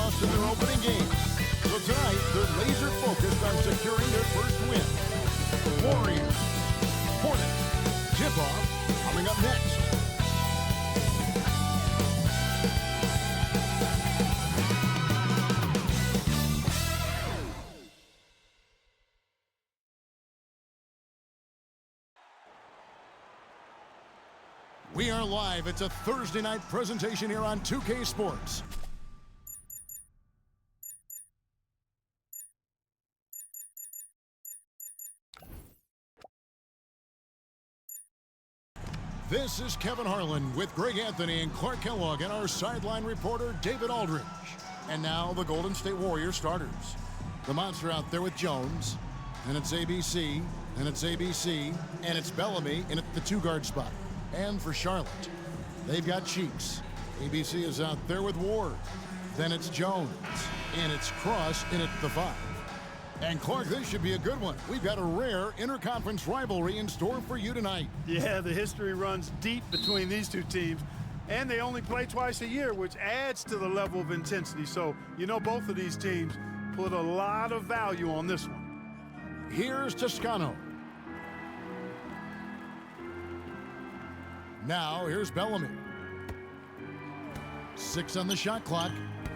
lost in their opening game. So tonight, they're laser focused on securing their first win. Warriors, Hornets, tip-off coming up next. We are live. It's a Thursday night presentation here on 2K Sports. This is Kevin Harlan with Greg Anthony and Clark Kellogg and our sideline reporter David Aldridge. And now the Golden State Warriors starters. The monster out there with Jones, and it's ABC, and it's ABC, and it's Bellamy in at the two-guard spot. And for Charlotte, they've got Cheeks. ABC is out there with Ward. Then it's Jones, and it's Cross in at the 5. And Clark, this should be a good one. We've got a rare interconference rivalry in store for you tonight. Yeah, the history runs deep between these two teams, and they only play twice a year, which adds to the level of intensity. So, you know, both of these teams put a lot of value on this one. Here's Toscano. Now, here's Bellamy. 6 on the shot clock.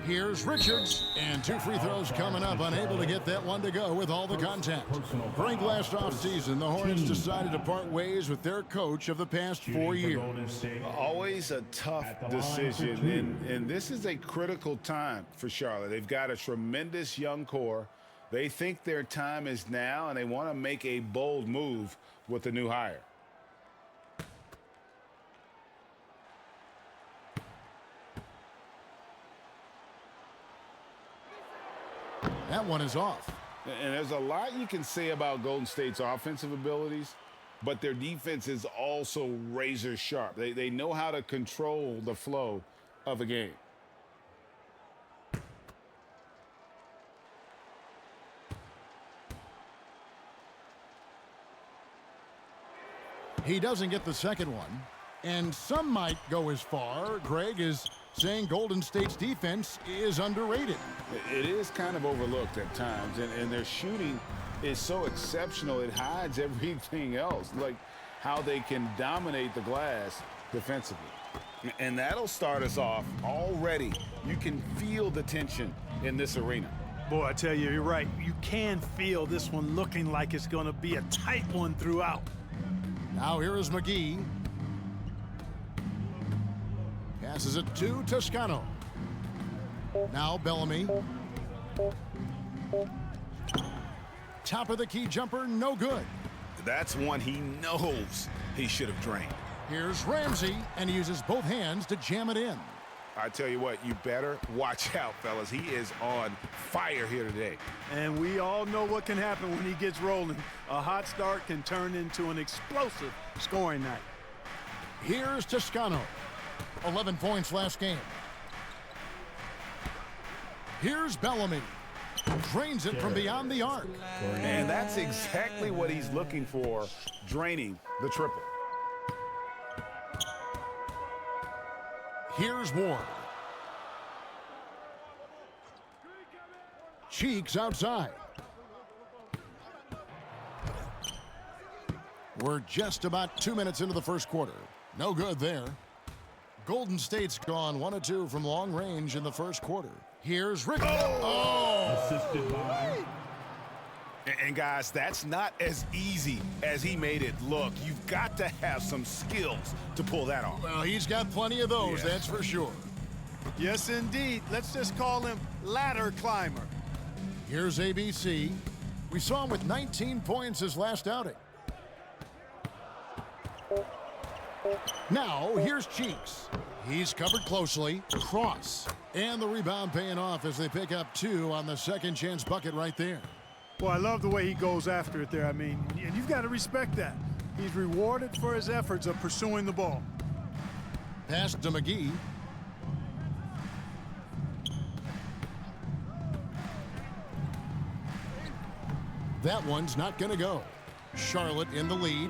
Here's Richards, and 2 free throws coming up, unable to get that one to go with all the contact. During last offseason, the Hornets decided to part ways with their coach of the past 4 years. Always a tough decision, and this is a critical time for Charlotte. They've got a tremendous young core. They think their time is now, and they want to make a bold move with the new hire. That one is off. And there's a lot you can say about Golden State's offensive abilities, but their defense is also razor sharp. They know how to control the flow of a game. He doesn't get the second one. And some might go as far, Greg, is saying Golden State's defense is underrated. It is kind of overlooked at times, and their shooting is so exceptional it hides everything else, like how they can dominate the glass defensively. And that'll start us off already. You can feel the tension in this arena. Boy, I tell you, you're right. You can feel this one looking like it's going to be a tight one throughout. Now here is McGee. Passes it to Toscano. Now Bellamy. Top of the key jumper, no good. That's one he knows he should have drained. Here's Ramsey, and he uses both hands to jam it in. I tell you what, you better watch out, fellas. He is on fire here today. And we all know what can happen when he gets rolling. A hot start can turn into an explosive scoring night. Here's Toscano. 11 points last game. Here's Bellamy. Drains it from beyond the arc. And that's exactly what he's looking for, draining the triple. Here's Ward. Cheeks outside. We're just about 2 minutes into the first quarter. No good there. Golden State's gone 1 of 2 from long range in the first quarter. Here's Rick. Assisted by. And guys, that's not as easy as he made it look. You've got to have some skills to pull that off. Well, he's got plenty of those, that's for sure. Yes, indeed. Let's just call him ladder climber. Here's ABC. We saw him with 19 points his last outing. Now, here's Cheeks. He's covered closely. Cross. And the rebound paying off as they pick up 2 on the second chance bucket right there. Well, I love the way he goes after it there. I mean, and you've got to respect that. He's rewarded for his efforts of pursuing the ball. Pass to McGee. That one's not going to go. Charlotte in the lead.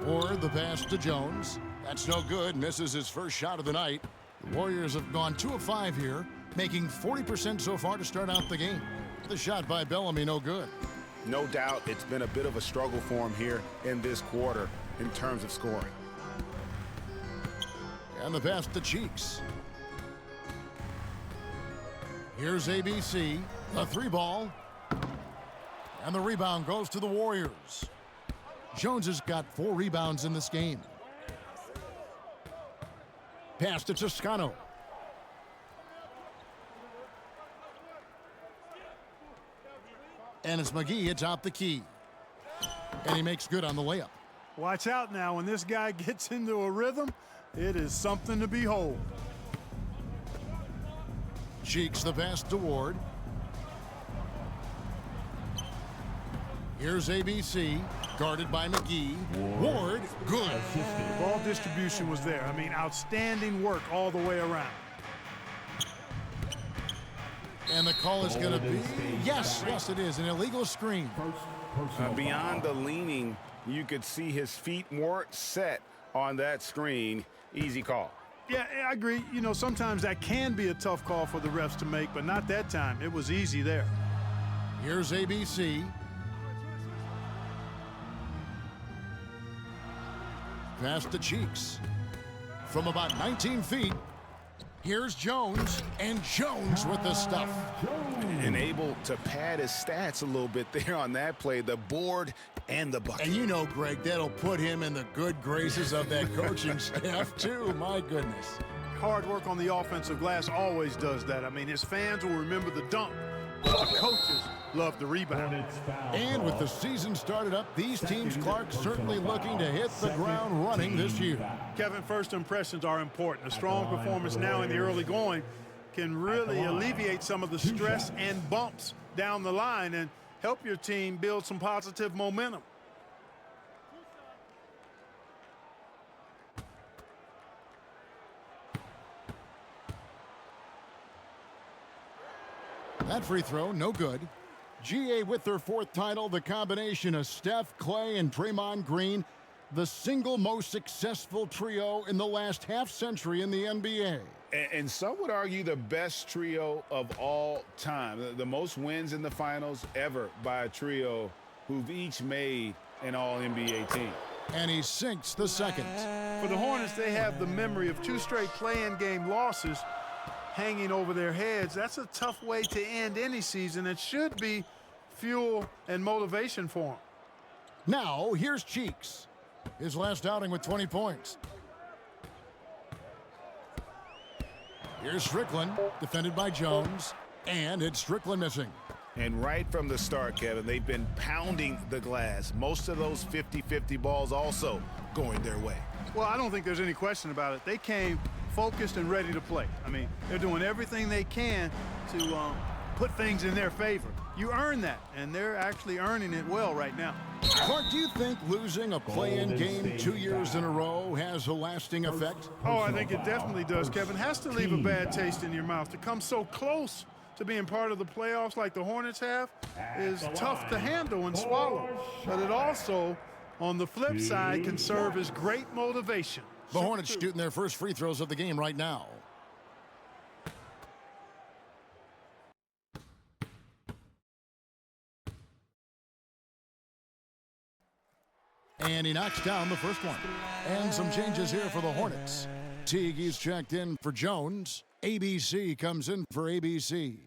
Or the pass to Jones. That's no good. Misses his first shot of the night. Warriors have gone 2 of 5 here, making 40% so far to start out the game. The shot by Bellamy, no good. No doubt it's been a bit of a struggle for him here in this quarter in terms of scoring. And the pass to Cheeks. Here's ABC, a 3-ball. And the rebound goes to the Warriors. Jones has got 4 rebounds in this game. Pass to Toscano. And it's McGee atop the key. And he makes good on the layup. Watch out now. When this guy gets into a rhythm, it is something to behold. Cheeks the pass to Ward. Here's ABC, guarded by McGee. Ward, good. Ball distribution was there. I mean, outstanding work all the way around. And the call is going to be, yes, it is, an illegal screen. Beyond the leaning, you could see his feet weren't set on that screen. Easy call. Yeah, I agree. You know, sometimes that can be a tough call for the refs to make, but not that time. It was easy there. Here's ABC. Pass to Cheeks. From about 19 feet, here's Jones, and Jones with the stuff. And able to pad his stats a little bit there on that play, the board and the bucket. And you know, Greg, that'll put him in the good graces of that coaching staff, too. My goodness. Hard work on the offensive glass always does that. I mean, his fans will remember the dunk, but the coaches love the rebound. And with the season started up, these teams, Clark, certainly looking to hit the ground running this year. Kevin, first impressions are important. A strong performance now in the early going can really alleviate some of the stress and bumps down the line and help your team build some positive momentum. That free throw, no good. GA with their 4th title, the combination of Steph, Clay, and Draymond Green, the single most successful trio in the last half-century in the NBA. And some would argue the best trio of all time. The most wins in the finals ever by a trio who've each made an all-NBA team. And he sinks the second. For the Hornets, they have the memory of 2 straight play-in game losses hanging over their heads. That's a tough way to end any season. It should be fuel and motivation for them. Now, here's Cheeks. His last outing with 20 points. Here's Strickland, defended by Jones, and it's Strickland missing. And right from the start, Kevin, they've been pounding the glass. Most of those 50-50 balls also going their way. Well, I don't think there's any question about it. They came focused and ready to play. I mean, they're doing everything they can to put things in their favor. You earn that, and they're actually earning it well right now. Clark, do you think losing a play-in game 2 years in a row has a lasting effect? Oh, I think it definitely does, Kevin. Has to leave a bad taste in your mouth. To come so close to being part of the playoffs like the Hornets have is tough to handle and swallow. But it also, on the flip side, can serve as great motivation. The Hornets shooting their first free throws of the game right now. And he knocks down the first one. And some changes here for the Hornets. Teague's checked in for Jones. ABC comes in for ABC.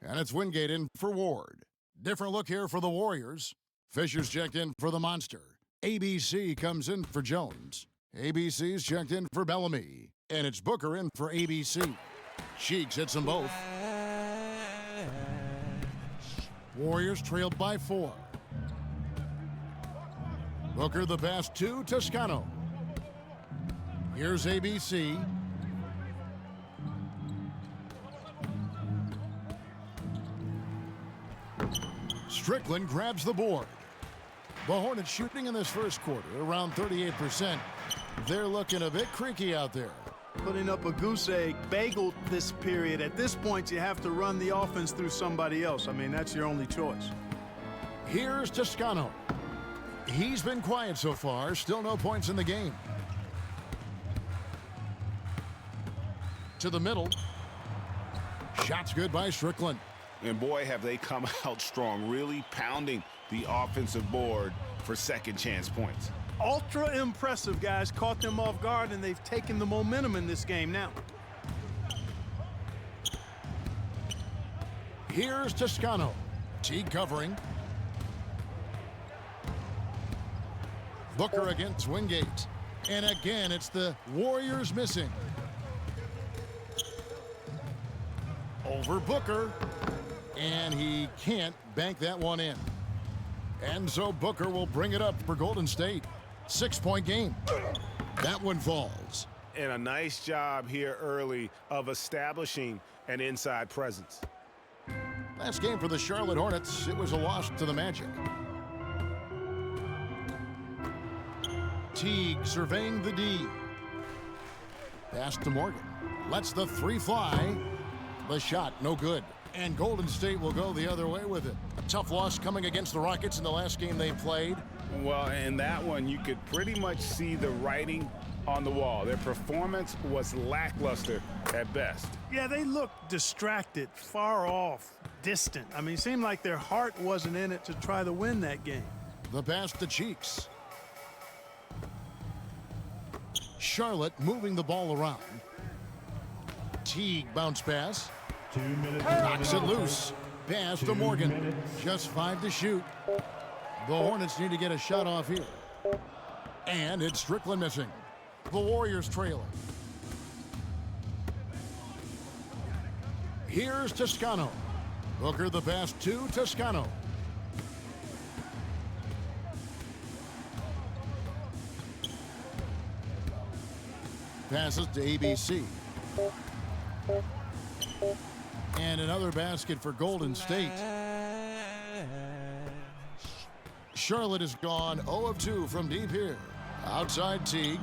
And it's Wingate in for Ward. Different look here for the Warriors. Fisher's checked in for the Monster. ABC comes in for Jones. ABC's checked in for Bellamy. And it's Booker in for ABC. Cheeks hits them both. Warriors trailed by 4. Booker the pass to Toscano. Here's ABC. Strickland grabs the board. The Hornets shooting in this first quarter around 38%. They're looking a bit creaky out there. Putting up a goose egg bagel this period. At this point, you have to run the offense through somebody else. I mean, that's your only choice. Here's Toscano. He's been quiet so far. Still no points in the game. To the middle. Shot's good by Strickland. And boy, have they come out strong, really pounding the offensive board for second chance points. Ultra impressive, guys. Caught them off guard, and they've taken the momentum in this game now. Here's Toscano. Teague covering. Booker against Wingate. And again, it's the Warriors missing. Over Booker. And he can't bank that one in. And so Booker will bring it up for Golden State. 6-point game. That one falls. And a nice job here early of establishing an inside presence. Last game for the Charlotte Hornets, it was a loss to the Magic. Teague surveying the D. Pass to Morgan. Lets the three fly. The shot, no good. And Golden State will go the other way with it. A tough loss coming against the Rockets in the last game they played. Well, in that one, you could pretty much see the writing on the wall. Their performance was lackluster at best. Yeah, they looked distracted, far off, distant. I mean, it seemed like their heart wasn't in it to try to win that game. The pass to Cheeks. Charlotte moving the ball around. Teague bounce pass. 2 minutes. Knocks it loose. Pass to 2 Morgan. minutes. Just 5 to shoot. The Hornets need to get a shot off here. And it's Strickland missing. The Warriors trailing. Here's Toscano. Booker the pass to Toscano. Passes to ABC. And another basket for Golden State. Charlotte has gone 0 of 2 from deep here. Outside Teague.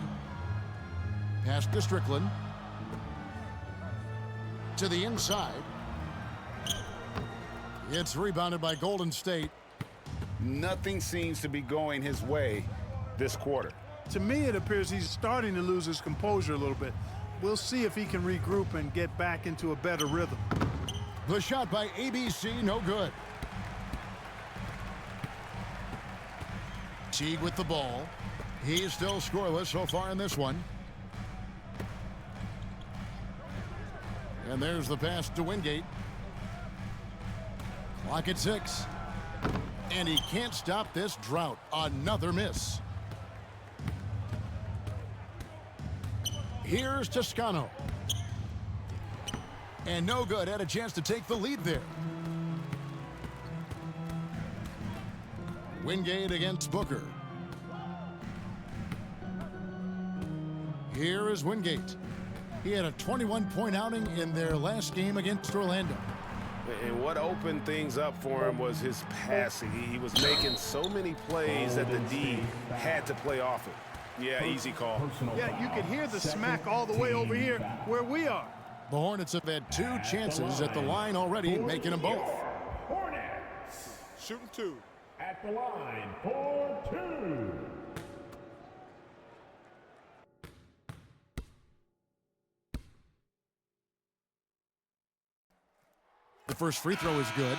Pass to Strickland. To the inside. It's rebounded by Golden State. Nothing seems to be going his way this quarter. To me, it appears he's starting to lose his composure a little bit. We'll see if he can regroup and get back into a better rhythm. The shot by ABC, no good. Teague with the ball. He's still scoreless so far in this one. And there's the pass to Wingate. Clock at 6. And he can't stop this drought. Another miss. Here's Toscano. And no good. Had a chance to take the lead there. Wingate against Booker. Here is Wingate. He had a 21-point outing in their last game against Orlando. And what opened things up for him was his passing. He was making so many plays that the D had to play off it. Yeah, easy call. Yeah, you can hear the smack all the way over here where we are. The Hornets have had 2 chances at the line already, making them both. Hornets Shooting 2. at the line for 2. The first free throw is good.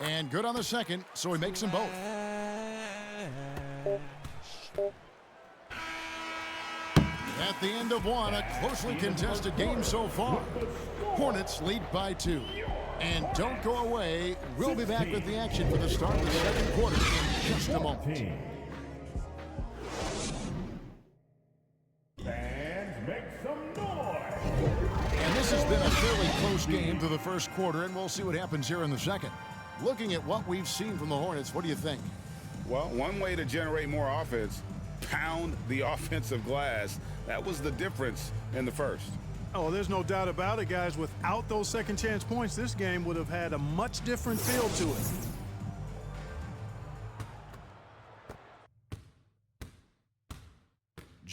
And good on the second, so he makes them both. At the end of one, a closely contested game so far. Hornets lead by 2. And don't go away. We'll be back with the action for the start of the second quarter in just a moment. Fans, make some noise. And this has been a fairly close game through the first quarter, and we'll see what happens here in the second. Looking at what we've seen from the Hornets, what do you think? Well, one way to generate more offense, pound the offensive glass. That was the difference in the first. Oh, there's no doubt about it, guys. Without those second chance points, this game would have had a much different feel to it.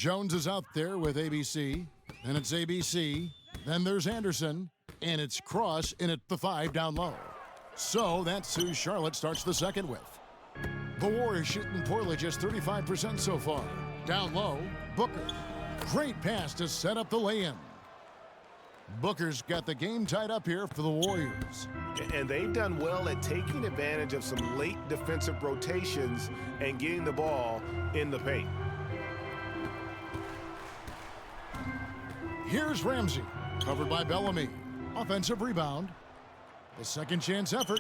Jones is out there with ABC, and it's ABC. Then there's Anderson, and it's Cross in at the 5 down low. So that's who Charlotte starts the second with. The Warriors shooting poorly, just 35% so far. Down low, Booker. Great pass to set up the lay-in. Booker's got the game tied up here for the Warriors. And they've done well at taking advantage of some late defensive rotations and getting the ball in the paint. Here's Ramsey, covered by Bellamy. Offensive rebound. The second chance effort.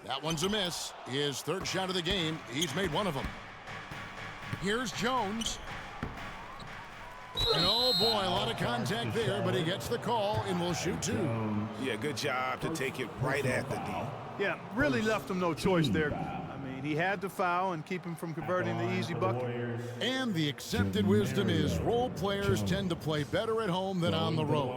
That one's a miss. His third shot of the game. He's made one of them. Here's Jones. And oh boy, a lot of contact there, but he gets the call and will shoot 2. Yeah, good job to take it right at the D. Yeah, really left him no choice there. I mean, he had to foul and keep him from converting the easy bucket. And the accepted wisdom is role players tend to play better at home than on the road.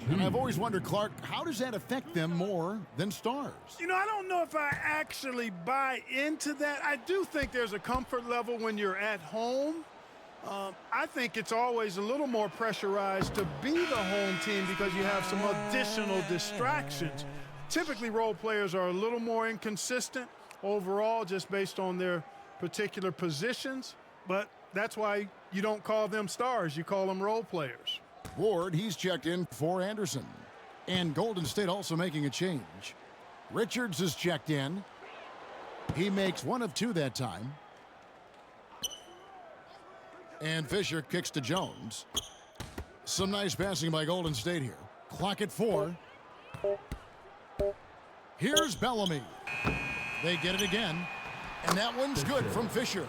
And I've always wondered, Clark, how does that affect them more than stars? You know, I don't know if I actually buy into that. I do think there's a comfort level when you're at home. I think it's always a little more pressurized to be the home team because you have some additional distractions. Typically, role players are a little more inconsistent overall just based on their particular positions, but that's why you don't call them stars. You call them role players. Ward, he's checked in for Anderson. And Golden State also making a change. Richards is checked in. He makes 1 of 2 that time. And Fisher kicks to Jones. Some nice passing by Golden State here. Clock at 4. Here's Bellamy. They get it again. And that one's good from Fisher.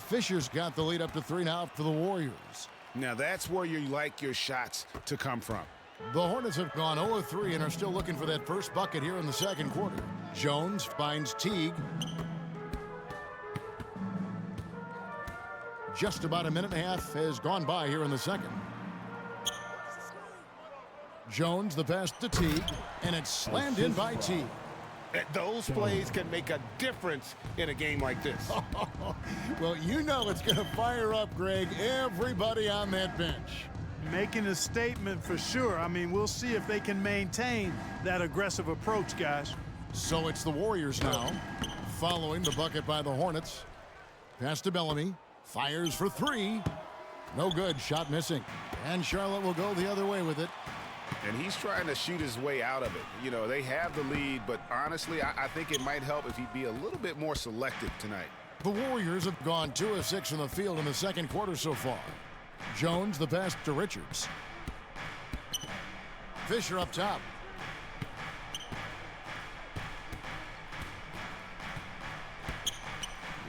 Fisher's got the lead up to 3 now for the Warriors. Now that's where you like your shots to come from. The Hornets have gone 0-3 and are still looking for that first bucket here in the second quarter. Jones finds Teague. Just about a minute and a half has gone by here in the second. Jones, the pass to Teague, and it's slammed in by Teague. Those plays can make a difference in a game like this. Well, you know it's going to fire up, Greg, everybody on that bench. Making a statement for sure. I mean, we'll see if they can maintain that aggressive approach, guys. So it's the Warriors now, following the bucket by the Hornets. Pass to Bellamy. Fires for 3. No good. Shot missing. And Charlotte will go the other way with it. And he's trying to shoot his way out of it. You know, they have the lead, but honestly, I think it might help if he'd be a little bit more selective tonight. The Warriors have gone 2 of 6 from the field in the second quarter so far. Jones, the pass to Richards. Fisher up top.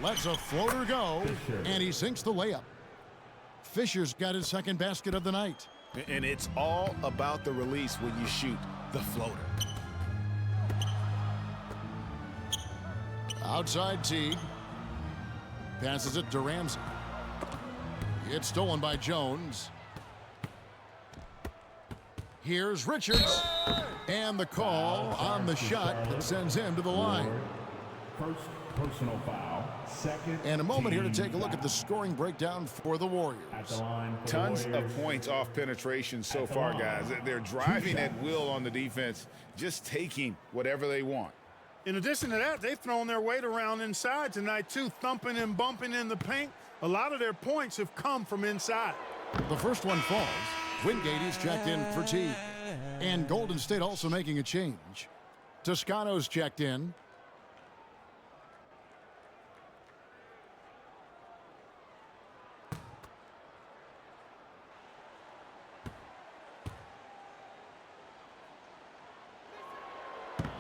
Lets a floater go, and he sinks the layup. Fisher's got his second basket of the night. And it's all about the release when you shoot the floater. Outside Teague. Passes it to Ramsey. It's stolen by Jones. Here's Richards. And the call on the shot that sends him to the line. First personal foul. Second. And a moment here to take a look at the scoring breakdown for the Warriors. At the line for the Tons Warriors. of points off penetration so far, guys. They're driving at will on the defense, just taking whatever they want. In addition to that, they've thrown their weight around inside tonight, too, thumping and bumping in the paint. A lot of their points have come from inside. The first one falls. Wingate is checked in for Teague. And Golden State also making a change. Toscano's checked in.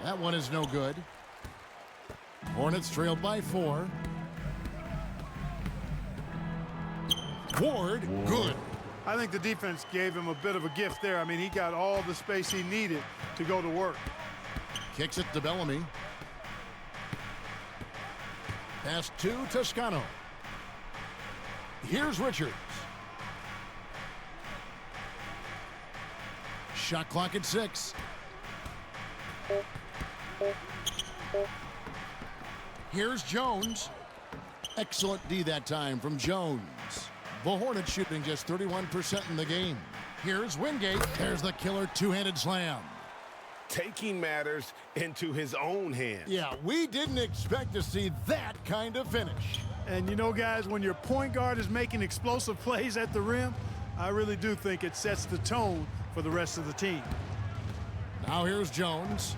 That one is no good. Hornets trailed by 4. Ward, good. I think the defense gave him a bit of a gift there. I mean, he got all the space he needed to go to work. Kicks it to Bellamy. Pass to Toscano. Here's Richards. Shot clock at 6. Here's Jones. Excellent D that time from Jones. The Hornets shooting just 31% in the game. Here's Wingate. There's the killer two-handed slam. Taking matters into his own hands. Yeah, we didn't expect to see that kind of finish. And you know, guys, when your point guard is making explosive plays at the rim, I really do think it sets the tone for the rest of the team. Now here's Jones.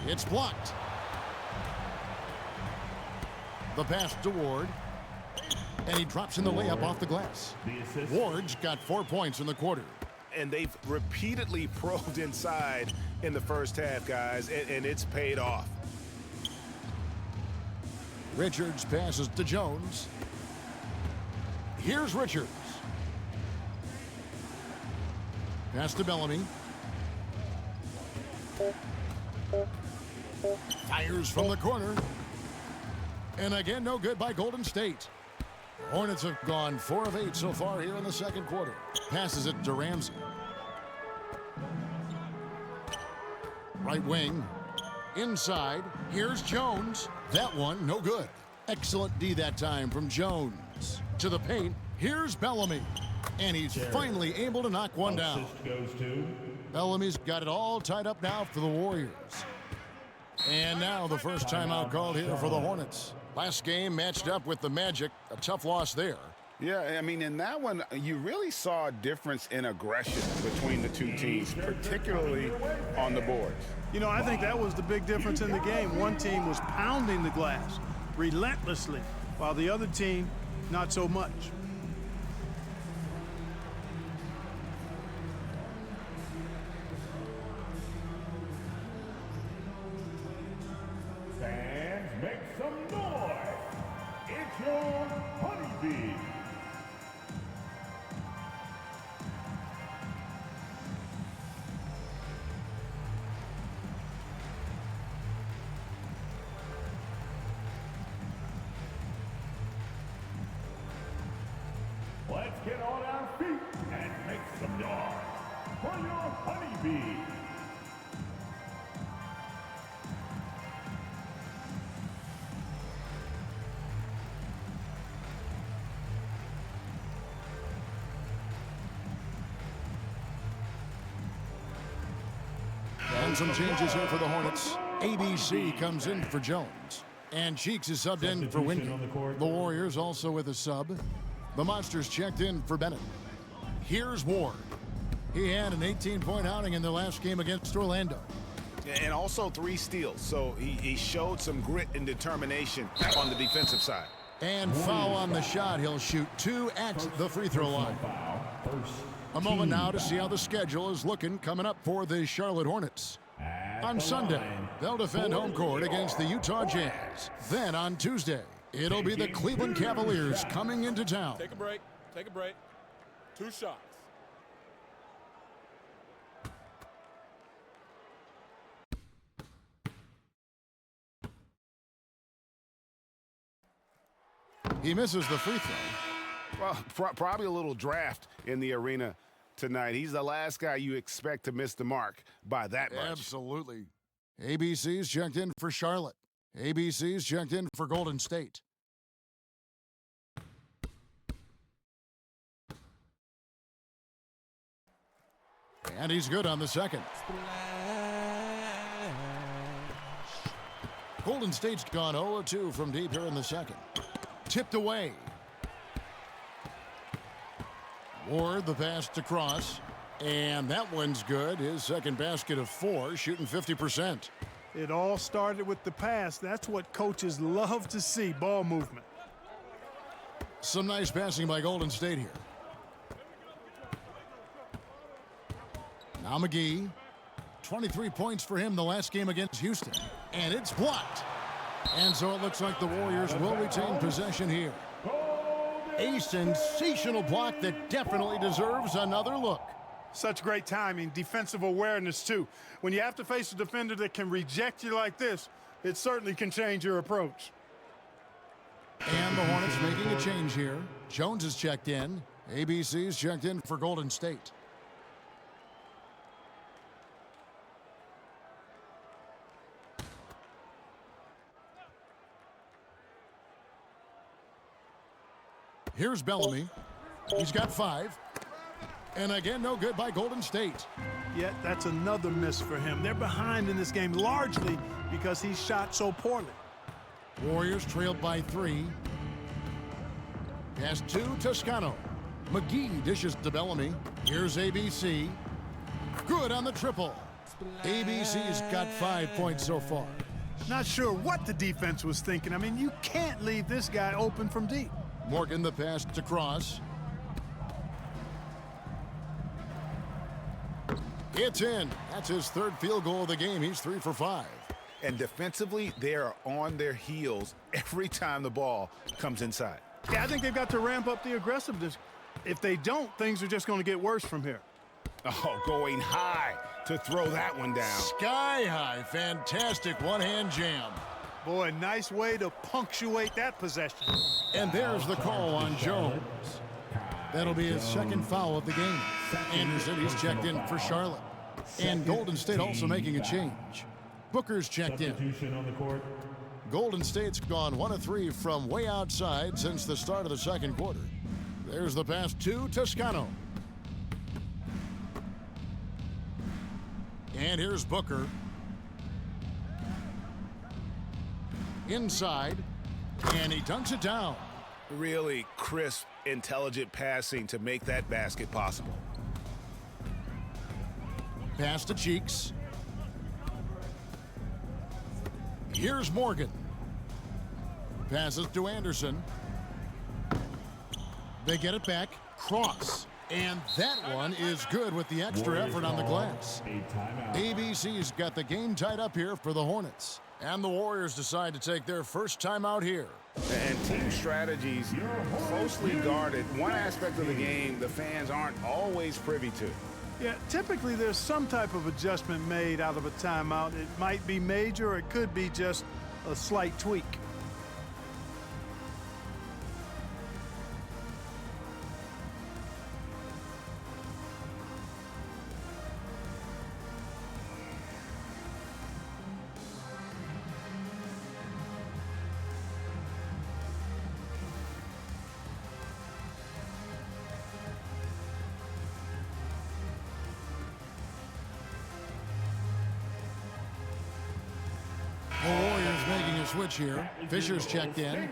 It's blocked. The pass to Ward. And he drops in the layup off the glass. Ward's got 4 points in the quarter. And they've repeatedly probed inside in the first half, guys, and it's paid off. Richards passes to Jones. Here's Richards. Pass to Bellamy. Fires from the corner. And again, no good by Golden State. Hornets have gone 4 of 8 so far here in the second quarter. Passes it to Ramsey. Right wing. Inside. Here's Jones. That one, no good. Excellent D that time from Jones. To the paint. Here's Bellamy. And he's finally able to knock one down. Bellamy's got it all tied up now for the Warriors. And now the first timeout called here for the Hornets. Last game matched up with the Magic. A tough loss there. Yeah, I mean, in that one, you really saw a difference in aggression between the two teams, particularly on the boards. You know, I think that was the big difference in the game. One team was pounding the glass relentlessly, while the other team, not so much. Fans, make some noise. It's your honeybee. Let's get on our feet and make some noise for your honeybee. And some changes here for the Hornets. ABC comes in for Jones. And Cheeks is subbed in for Wingate. The Warriors also with a sub. The Monsters checked in for Bennett. Here's Ward. He had an 18-point outing in their last game against Orlando. And also 3 steals, so he showed some grit and determination on the defensive side. And foul on the shot. He'll shoot 2 at the free throw line. A moment now to see how the schedule is looking coming up for the Charlotte Hornets. On Sunday, they'll defend home court against the Utah Jazz. Then on Tuesday, it'll be the Cleveland Cavaliers coming into town. Take a break. Take a break. 2 shots. He misses the free throw. Well, probably a little draft in the arena tonight. He's the last guy you expect to miss the mark by that much. Absolutely. ABC's checked in for Charlotte. ABC's checked in for Golden State. And he's good on the second. Golden State's gone 0-2 from deep here in the second. Tipped away. Ward, the pass to Cross. And that one's good. His second basket of 4, shooting 50%. It all started with the pass. That's what coaches love to see, ball movement. Some nice passing by Golden State here. Now McGee. 23 points for him the last game against Houston. And it's blocked. And so it looks like the Warriors will retain possession here. A sensational block that definitely deserves another look. Such great timing, defensive awareness, too. When you have to face a defender that can reject you like this, it certainly can change your approach. And the Hornets making a change here. Jones is checked in. ABC's checked in for Golden State. Here's Bellamy. He's got 5. And again, no good by Golden State. Yet that's another miss for him. They're behind in this game largely because he shot so poorly. Warriors trailed by 3. Pass to Toscano. McGee dishes to Bellamy. Here's ABC. Good on the triple. ABC's got 5 points so far. Not sure what the defense was thinking. I mean, you can't leave this guy open from deep. Morgan the pass to Cross. It's in. That's his 3rd field goal of the game. He's 3 for 5. And defensively, they are on their heels every time the ball comes inside. Yeah, I think they've got to ramp up the aggressiveness. If they don't, things are just going to get worse from here. Oh, going high to throw that one down. Sky high. Fantastic one-hand jam. Boy, nice way to punctuate that possession. And there's the call on Jones. That'll be his 2nd foul of the game. Anderson, he's checked in for Charlotte. And Golden State also making a change. Booker's checked in. On the court. Golden State's gone 1 of 3 from way outside since the start of the 2nd quarter. There's the pass to Toscano. And here's Booker. Inside. And he dunks it down. Really crisp, intelligent passing to make that basket possible. Pass to Cheeks. Here's Morgan. Passes to Anderson. They get it back. Cross. And that one is good with the extra effort on the glass. ABC's got the game tied up here for the Hornets. And the Warriors decide to take their first timeout here. And team strategies closely guarded. One aspect of the game the fans aren't always privy to. Yeah, typically there's some type of adjustment made out of a timeout. It might be major or it could be just a slight tweak. The Warriors making a switch here. Fisher's checked in.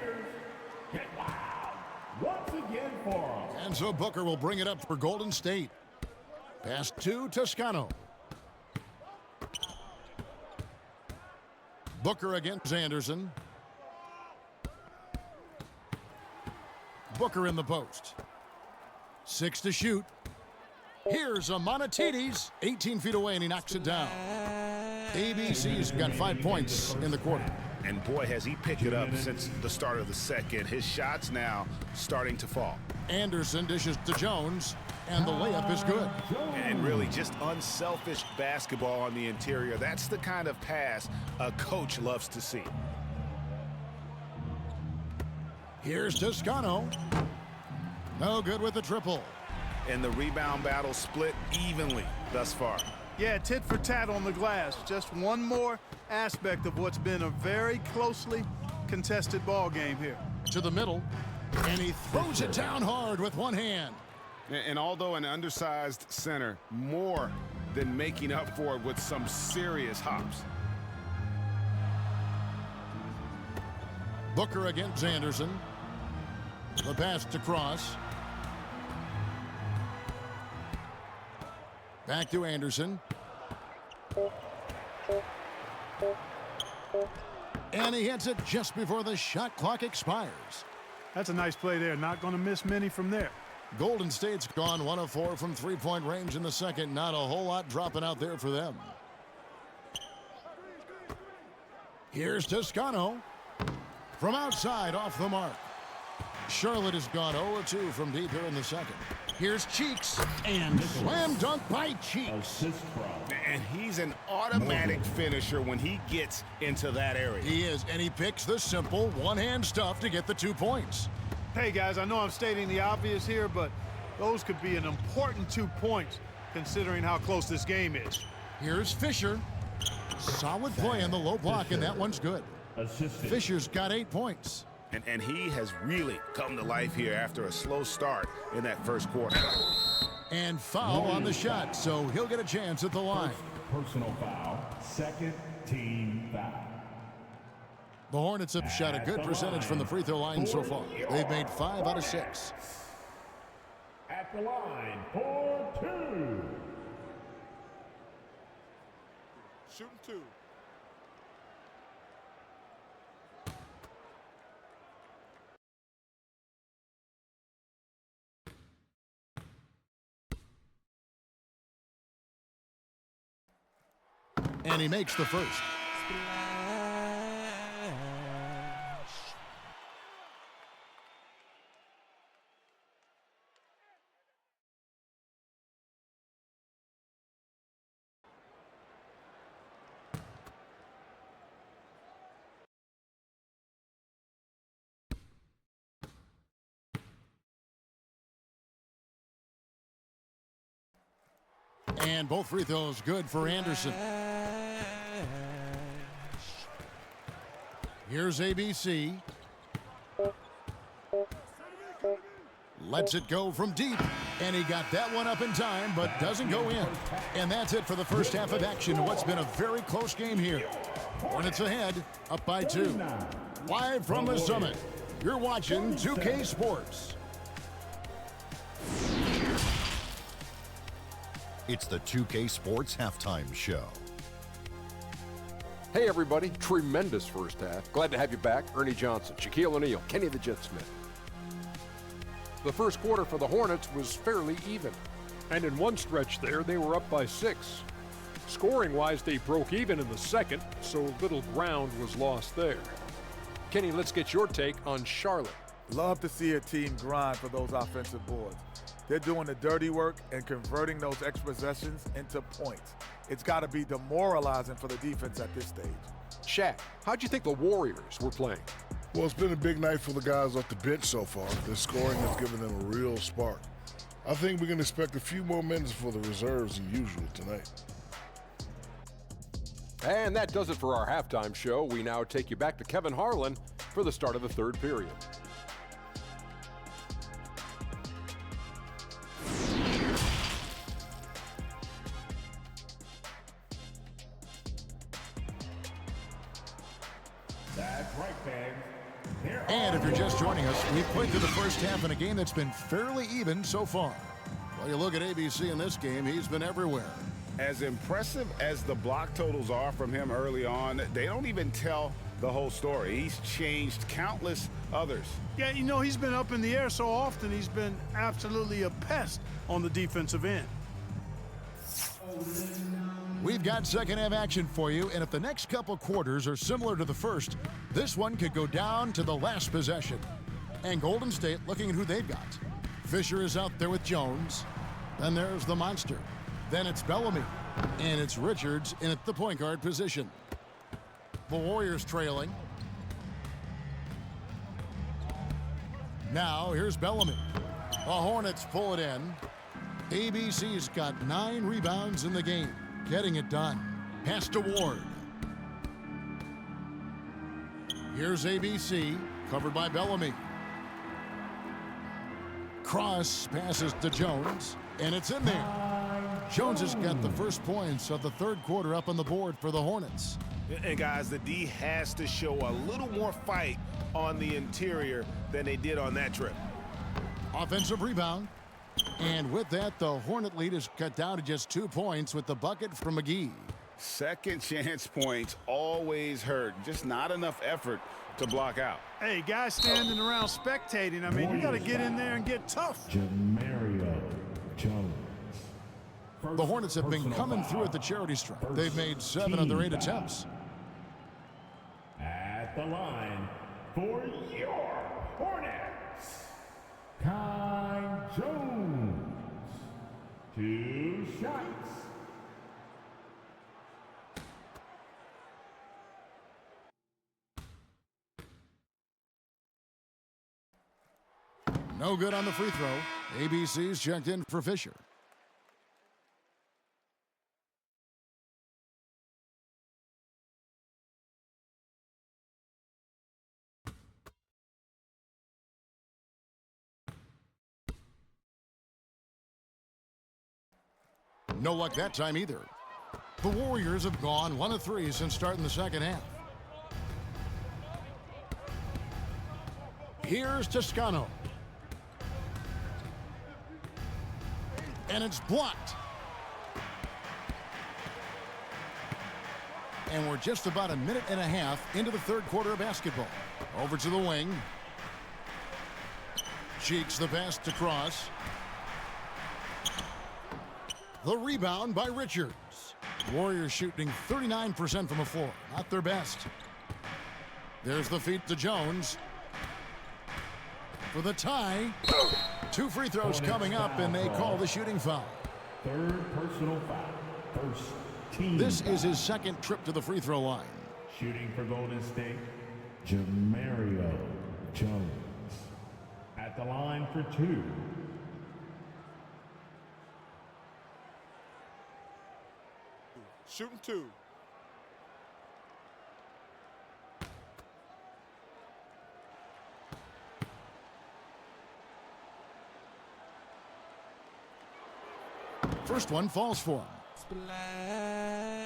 Once again for him. And so Booker will bring it up for Golden State. Pass to Toscano. Booker against Anderson. Booker in the post. 6 to shoot. Here's a Monatides. 18 feet away, and he knocks it down. ABC's got 5 points in the quarter. And boy, has he picked it up since the start of the 2nd. His shots now starting to fall. Anderson dishes to Jones, and the layup is good. And really just unselfish basketball on the interior. That's the kind of pass a coach loves to see. Here's Toscano. No good with the triple. And the rebound battle split evenly thus far. Yeah, tit for tat on the glass. Just one more aspect of what's been a very closely contested ball game here. To the middle, and he throws it down hard with one hand. And although an undersized center, more than making up for it with some serious hops. Booker against Anderson. The pass to Cross. Back to Anderson. And he hits it just before the shot clock expires. That's a nice play there. Not going to miss many from there. Golden State's gone 1 of 4 from three-point range in the 2nd. Not a whole lot dropping out there for them. Here's Toscano. From outside, off the mark. Charlotte has gone 0-2 from deep here in the 2nd. Here's Cheeks, and slam dunk by Cheeks. And he's an automatic finisher when he gets into that area. He is, and he picks the simple one-hand stuff to get the 2 points. Hey, guys, I know I'm stating the obvious here, but those could be an important 2 points considering how close this game is. Here's Fisher. Solid play in the low block, and that one's good. Fisher's got 8 points. And he has really come to life here after a slow start in that first quarter. And foul on the shot, so he'll get a chance at the line. Personal foul, second team foul. The Hornets have shot a good percentage from the free throw line so far. They've made 5 out of 6. At the line for 2. Shooting 2. And he makes the first. And both free throws good for Anderson. Here's ABC. Lets it go from deep. And he got that one up in time, but doesn't go in. And that's it for the first half of action in what's been a very close game here. Hornets ahead, up by 2. Live from the Summit, you're watching 2K Sports. It's the 2K Sports Halftime Show. Hey everybody, tremendous first half. Glad to have you back. Ernie Johnson, Shaquille O'Neal, Kenny the Jet Smith. The first quarter for the Hornets was fairly even. And in one stretch there, they were up by 6. Scoring-wise, they broke even in the second, so little ground was lost there. Kenny, let's get your take on Charlotte. Love to see a team grind for those offensive boards. They're doing the dirty work and converting those extra possessions into points. It's got to be demoralizing for the defense at this stage. Shaq, how'd you think the Warriors were playing? Well, it's been a big night for the guys off the bench so far. The scoring has given them a real spark. I think we can expect a few more minutes for the reserves than usual tonight. And that does it for our halftime show. We now take you back to Kevin Harlan for the start of the third period. That's right, fans. And if you're just joining us, we've played through the first half in a game that's been fairly even so far. Well, you look at ABC in this game, he's been everywhere. As impressive as the block totals are from him early on, they don't even tell the whole story. He's changed countless others. Yeah, you know, he's been up in the air so often, he's been absolutely a pest on the defensive end. We've got second half action for you, and if the next couple quarters are similar to the first, this one could go down to the last possession. And Golden State looking at who they've got. Fisher is out there with Jones. Then there's the monster. Then it's Bellamy. And it's Richards in at the point guard position. The Warriors trailing. Now here's Bellamy. The Hornets pull it in. ABC's got 9 rebounds in the game. Getting it done. Pass to Ward. Here's ABC, covered by Bellamy. Cross passes to Jones, and it's in there. Jones has got the first points of the third quarter up on the board for the Hornets. And guys, the D has to show a little more fight on the interior than they did on that trip. Offensive rebound. And with that, the Hornet lead is cut down to just 2 points with the bucket from McGee. Second chance points always hurt. Just not enough effort to block out. Hey, guys standing around spectating, I mean, you got to get in there and get tough. Jamario Jones. The Hornets have been coming through at the charity stripe. They've made 7 of their 8 attempts. At the line for your Hornets, Kai Jones. 2 shots. No good on the free throw. ABC's checked in for Fisher. No luck that time either. The Warriors have gone 1 of 3 since starting the second half. Here's Toscano. And it's blocked. And we're just about a minute and a half into the third quarter of basketball. Over to the wing. Cheeks the pass to Cross. The rebound by Richards. Warriors shooting 39% from the floor. Not their best. There's the feed to Jones. For the tie. 2 free throws coming up, and they call the shooting foul. Third personal foul. First team This foul. is his second trip to the free throw line. Shooting for Golden State, Jamario Jones. At the line for 2. Shooting 2. First one falls for him. Splash.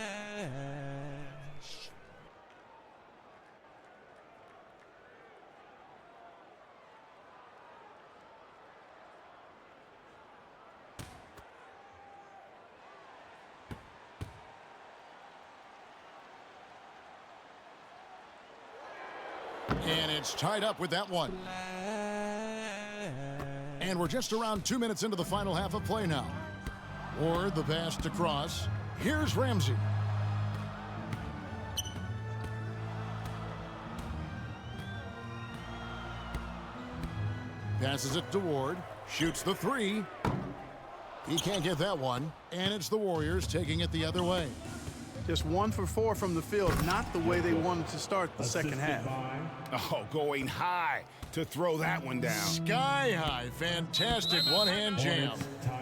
And it's tied up with that one. And we're just around 2 minutes into the final half of play now. Ward the pass to Cross. Here's Ramsey. Passes it to Ward. Shoots the 3. He can't get that one. And it's the Warriors taking it the other way. Just 1 for 4 from the field, not the way they wanted to start the second half. Oh, going high to throw that one down. Sky high. Fantastic one-hand jam.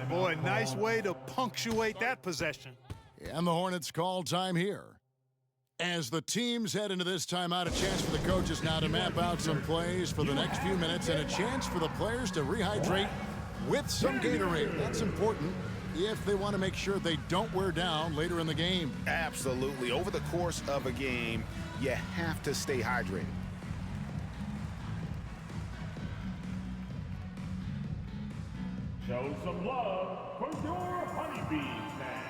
Boy, nice way to punctuate that possession. And the Hornets call time here. As the teams head into this timeout, a chance for the coaches now to map out some plays for the next few minutes and a chance for the players to rehydrate with some Gatorade. That's important if they want to make sure they don't wear down later in the game. Absolutely. Over the course of a game, you have to stay hydrated. Show some love for your honeybees, man.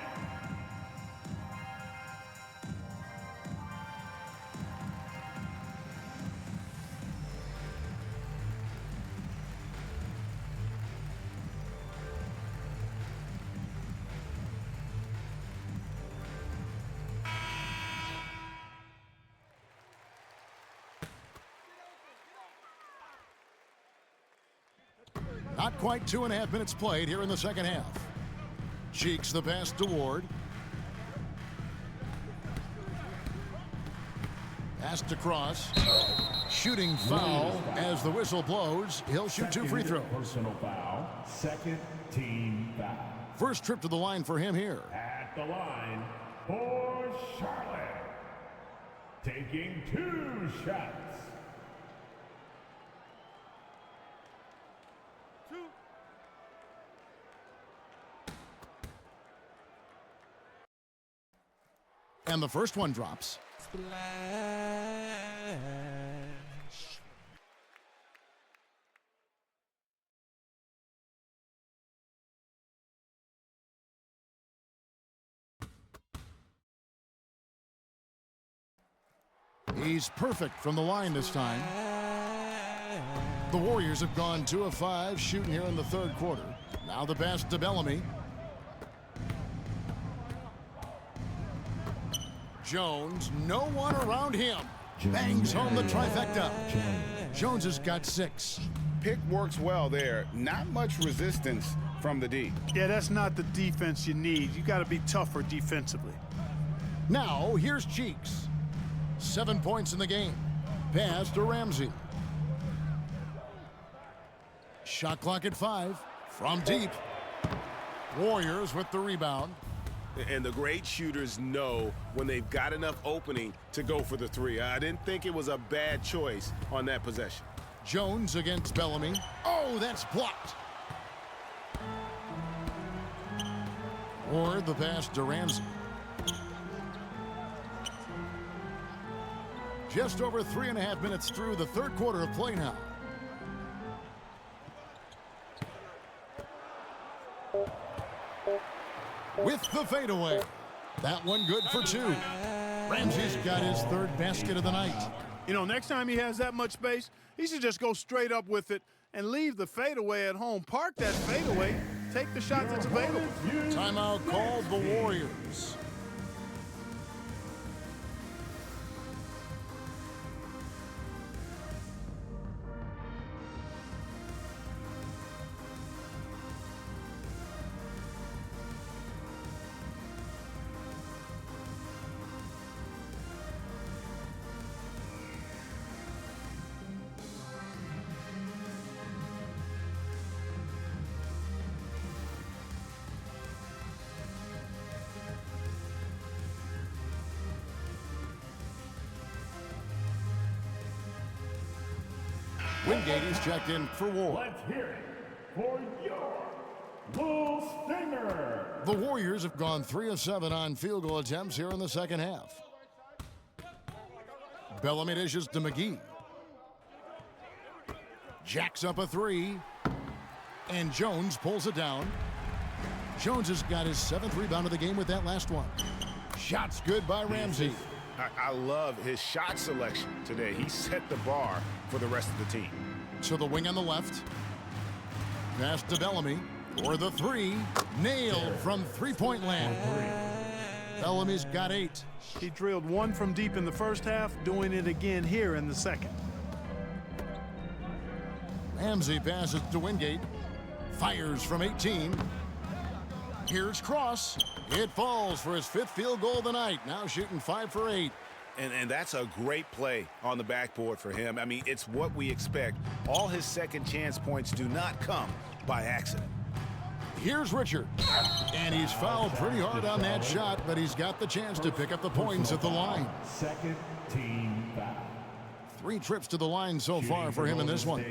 Not quite 2.5 minutes played here in the second half. Cheeks the pass to Ward. Pass to Cross. Shooting foul as the whistle blows. He'll shoot 2 free throws. Personal foul. Second team foul. First trip to the line for him here. At the line for Charlotte. Taking 2 shots. And the first one drops. Splash. He's perfect from the line this time. The Warriors have gone 2 of 5 shooting here in the third quarter. Now the pass to Bellamy. Jones, no one around him. Bangs home the trifecta. Jones has got 6. Pick works well there. Not much resistance from the D. Yeah, that's not the defense you need. You got to be tougher defensively. Now, here's Cheeks. 7 points in the game. Pass to Ramsey. Shot clock at 5. From deep. Warriors with the rebound. And the great shooters know when they've got enough opening to go for the 3. I didn't think it was a bad choice on that possession. Jones against Bellamy. Oh, that's blocked. or the pass to Ramsey. Just over 3.5 minutes through the third quarter of play now. With the fadeaway. That one good for 2. Ramsey's got his third basket of the night. You know, next time he has that much space, he should just go straight up with it and leave the fadeaway at home. Park that fadeaway, take the shot that's available. Timeout called the Warriors. Wingate is checked in for Ward. Let's hear it for your Bull Stinger. The Warriors have gone 3 of 7 on field goal attempts here in the second half. Bellamy dishes to McGee. Jacks up a 3. And Jones pulls it down. Jones has got his 7th rebound of the game with that last one. Shots good by Ramsey. I love his shot selection today. He set the bar for the rest of the team. To the wing on the left. Pass to Bellamy for the 3. Nailed from three-point land. Bellamy's got 8. He drilled one from deep in the first half, doing it again here in the second. Ramsey passes to Wingate. Fires from 18. Here's Cross. It falls for his 5th field goal of the night. Now shooting 5 for 8. And that's a great play on the backboard for him. I mean, it's what we expect. All his second chance points do not come by accident. Here's Richard. And he's fouled pretty hard on that shot, but he's got the chance to pick up the points at the line. Second team foul. 3 trips to the line so far for him in this one.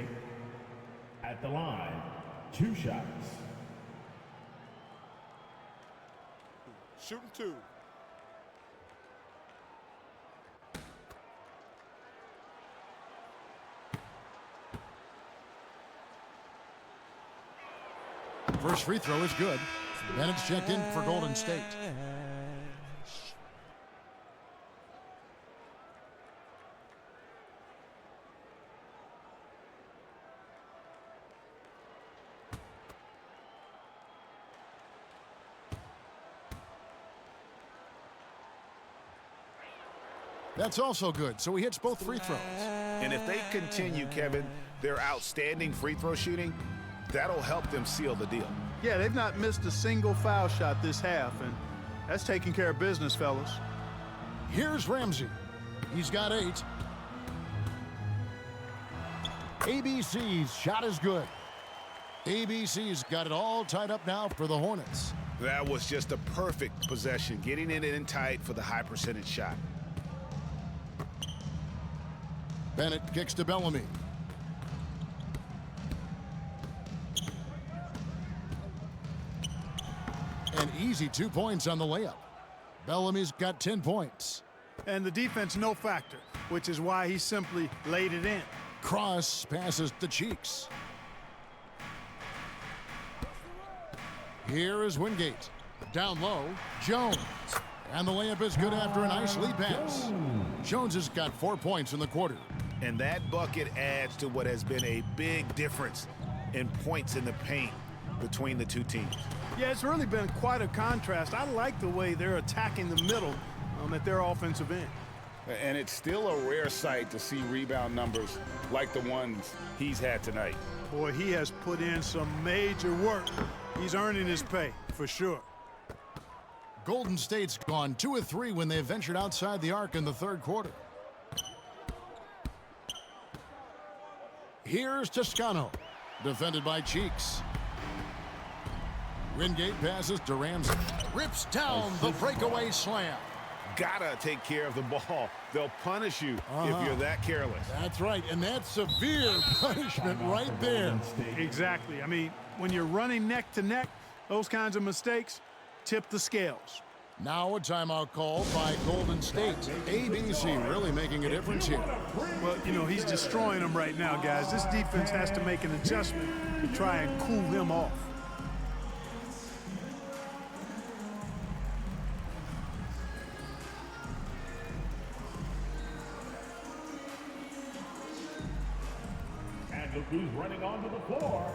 At the line, 2 shots. Shooting 2. First free throw is good. Bennett's checked in for Golden State. That's also good, so he hits both free throws. And if they continue, Kevin, their outstanding free throw shooting, that'll help them seal the deal. Yeah, they've not missed a single foul shot this half, and that's taking care of business, fellas. Here's Ramsey. He's got 8. ABC's shot is good. ABC's got it all tied up now for the Hornets. That was just a perfect possession, getting it in tight for the high percentage shot. Bennett kicks to Bellamy. An easy 2 points on the layup. Bellamy's got 10 points. And the defense no factor, which is why he simply laid it in. Cross passes to Cheeks. Here is Wingate. Down low, Jones. And the layup is good after a nice lead pass. Jones has got 4 points in the quarter. And that bucket adds to what has been a big difference in points in the paint between the two teams. Yeah, it's really been quite a contrast. I like the way they're attacking the middle at their offensive end. And it's still a rare sight to see rebound numbers like the ones he's had tonight. Boy, he has put in some major work. He's earning his pay, for sure. Golden State's gone 2 of 3 when they ventured outside the arc in the third quarter. Here's Toscano, defended by Cheeks. Wingate passes to Ramsey. Rips down the breakaway slam. Gotta take care of the ball. They'll punish you if you're that careless. That's right, and that's severe punishment right there. Exactly. I mean, when you're running neck to neck, those kinds of mistakes, tip the scales. Now a timeout call by Golden State. ABC really making a difference here. Well, you know, he's destroying them right now, guys. This defense has to make an adjustment to try and cool him off. And look who's running onto the floor.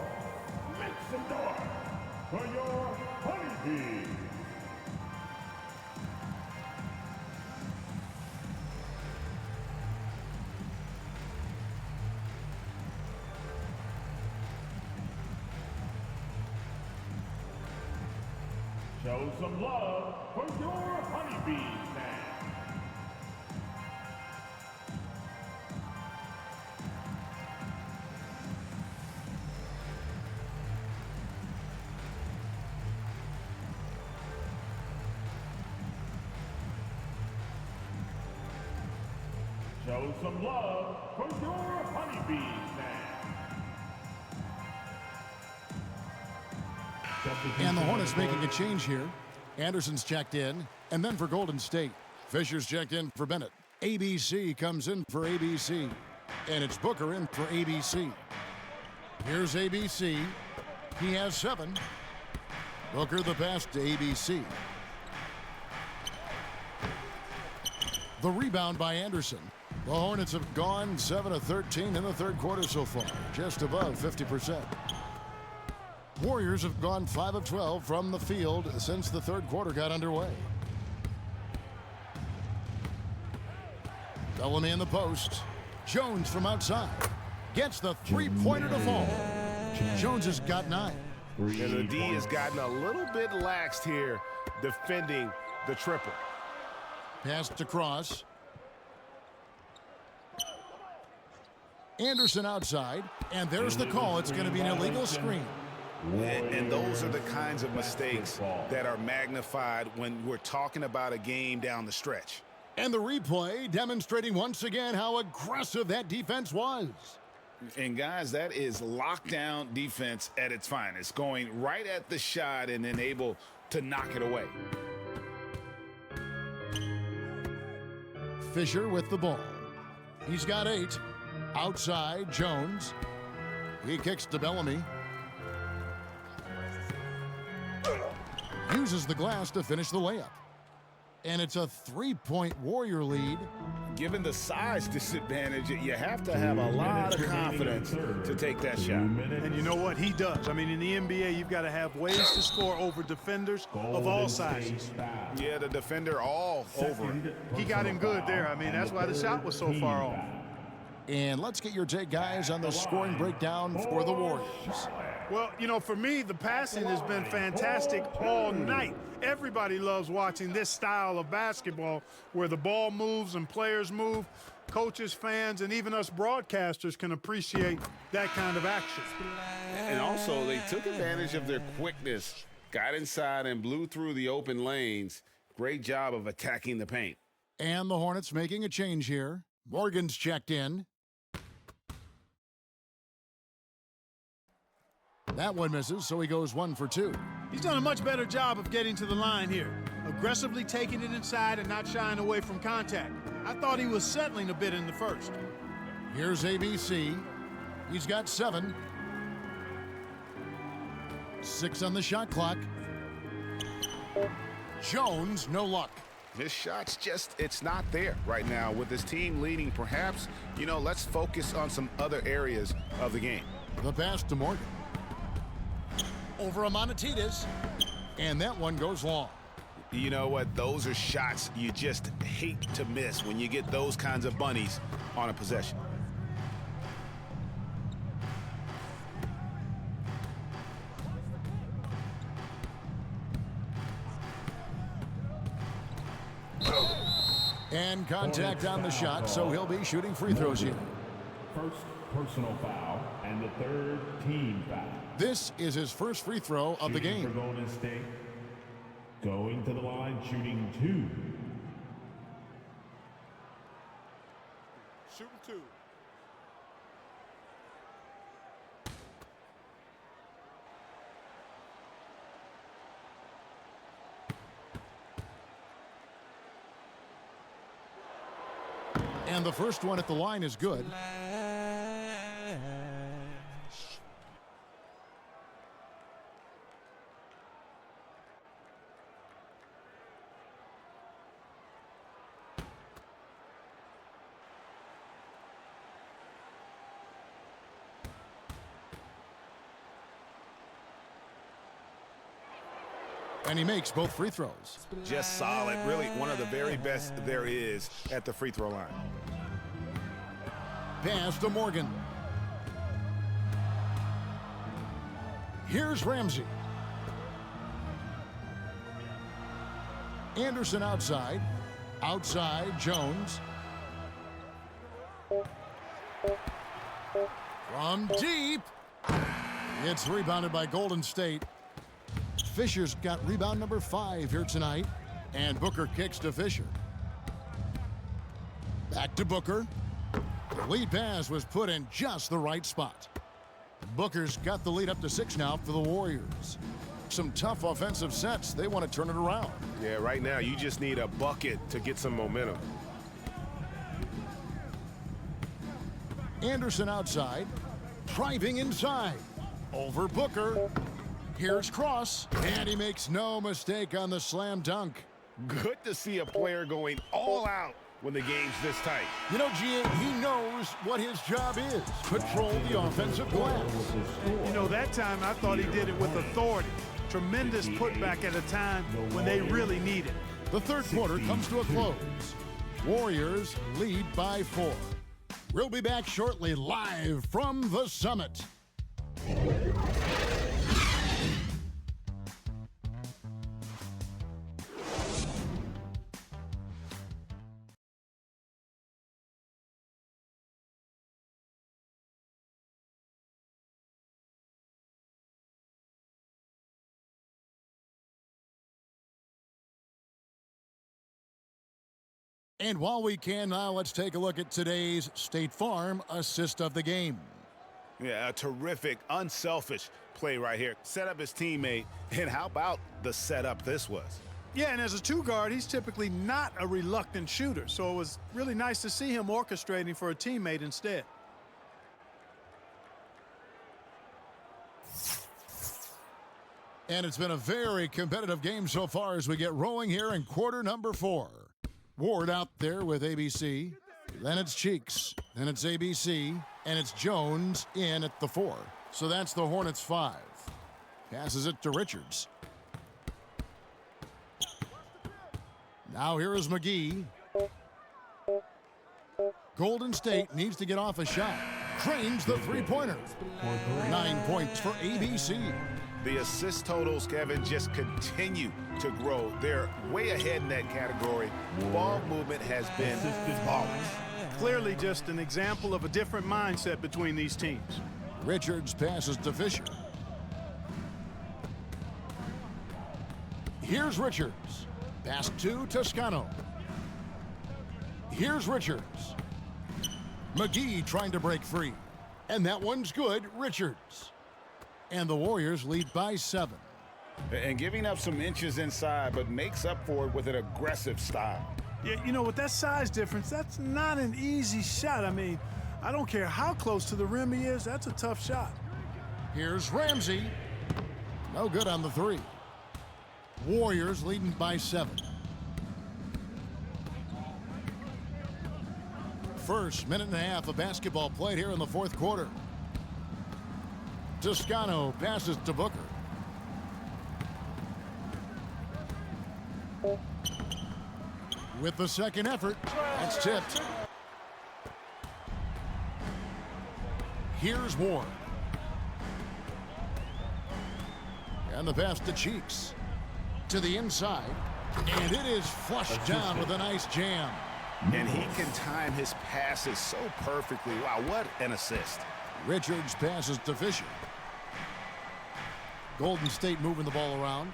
Make some noise for your Honeybees. Show some love for your Honeybees, man. Show some love for your Honeybees, man. And the Hornets making a change here. Anderson's checked in, and then for Golden State. Fisher's checked in for Bennett. ABC comes in for ABC, and it's Booker in for ABC. Here's ABC. He has 7. Booker the pass to ABC. The rebound by Anderson. The Hornets have gone 7 of 13 in the third quarter so far, just above 50%. Warriors have gone 5 of 12 from the field since the third quarter got underway. Bellamy in the post. Jones from outside gets the three-pointer to fall. Jones has got 9. And the D has gotten a little bit laxed here defending the triple. Passed across. Anderson outside, and there's the call. It's going to be an illegal screen. And those are the kinds of mistakes that are magnified when we're talking about a game down the stretch. And the replay demonstrating once again how aggressive that defense was. And guys, that is lockdown defense at its finest, going right at the shot and then able to knock it away. Fisher with the ball. He's got 8. Outside, Jones. He kicks to Bellamy. Uses the glass to finish the layup. And it's a 3-point Warrior lead. Given the size disadvantage, you have to have a lot of confidence to take that shot. And you know what? He does. I mean, in the NBA, you've got to have ways to score over defenders of all sizes. Yeah, the defender all over him. He got him good there. I mean, that's why the shot was so far off. And let's get your take, guys, on the scoring breakdown for the Warriors. Well, you know, for me, the passing has been fantastic all night. Everybody loves watching this style of basketball where the ball moves and players move. Coaches, fans, and even us broadcasters can appreciate that kind of action. And also, they took advantage of their quickness, got inside and blew through the open lanes. Great job of attacking the paint. And the Hornets making a change here. Morgan's checked in. That one misses, so he goes 1 for 2. He's done a much better job of getting to the line here, aggressively taking it inside and not shying away from contact. I thought he was settling a bit in the first. Here's ABC. He's got 7. 6 on the shot clock. Jones, no luck. His shot's just, it's not there right now. With his team leading, perhaps, you know, let's focus on some other areas of the game. The pass to Morgan. Over Amanatides, and that one goes long. You know what? Those are shots you just hate to miss when you get those kinds of bunnies on a possession. And contact on the shot, so he'll be shooting free throws here. First personal foul and the third team foul. This is his first free throw of the game. For Golden State, going to the line, shooting 2. Shooting 2. And the first one at the line is good. And he makes both free throws. Just solid, really one of the very best there is at the free throw line. Pass to Morgan. Here's Ramsey. Anderson outside. Outside, Jones. From deep. It's rebounded by Golden State. Fisher's got rebound number 5 here tonight. And Booker kicks to Fisher. Back to Booker. The lead pass was put in just the right spot. Booker's got the lead up to 6 now for the Warriors. Some tough offensive sets. They want to turn it around. Yeah, right now you just need a bucket to get some momentum. Anderson outside. Driving inside. Over Booker. Here's Cross. And he makes no mistake on the slam dunk. Good to see a player going all out when the game's this tight. You know, Gia, he knows what his job is. Control the offensive glass. You know, that time I thought he did it with authority. Tremendous putback at a time when they really need it. The third quarter comes to a close. Warriors lead by 4. We'll be back shortly live from the Summit. And while we can now, let's take a look at today's State Farm assist of the game. Yeah, a terrific, unselfish play right here. Set up his teammate, and how about the setup this was? Yeah, and as a 2 guard, he's typically not a reluctant shooter, so it was really nice to see him orchestrating for a teammate instead. And it's been a very competitive game so far as we get rolling here in quarter number 4. Ward out there with ABC. Then it's Cheeks. Then it's ABC. And it's Jones in at the 4. So that's the Hornets 5. Passes it to Richards. Now here is McGee. Golden State needs to get off a shot. Cranes the 3-pointer. 9 points for ABC. The assist totals, Kevin, just continue to grow. They're way ahead in that category. Ball movement has been flawless. Clearly just an example of a different mindset between these teams. Richards passes to Fisher. Here's Richards. Pass to Toscano. Here's Richards. McGee trying to break free. And that one's good. Richards. And the Warriors lead by 7. And giving up some inches inside, but makes up for it with an aggressive style. Yeah, you know, with that size difference, that's not an easy shot. I mean, I don't care how close to the rim he is, that's a tough shot. Here's Ramsey. No good on the 3. Warriors leading by 7. First minute and a half of basketball played here in the 4th quarter. Toscano passes to Booker. With the second effort, that's tipped. Here's Ward. And the pass to Cheeks. To the inside. And it is flushed down with a nice jam. And he can time his passes so perfectly. Wow, what an assist. Richards passes to Fisher. Golden State moving the ball around.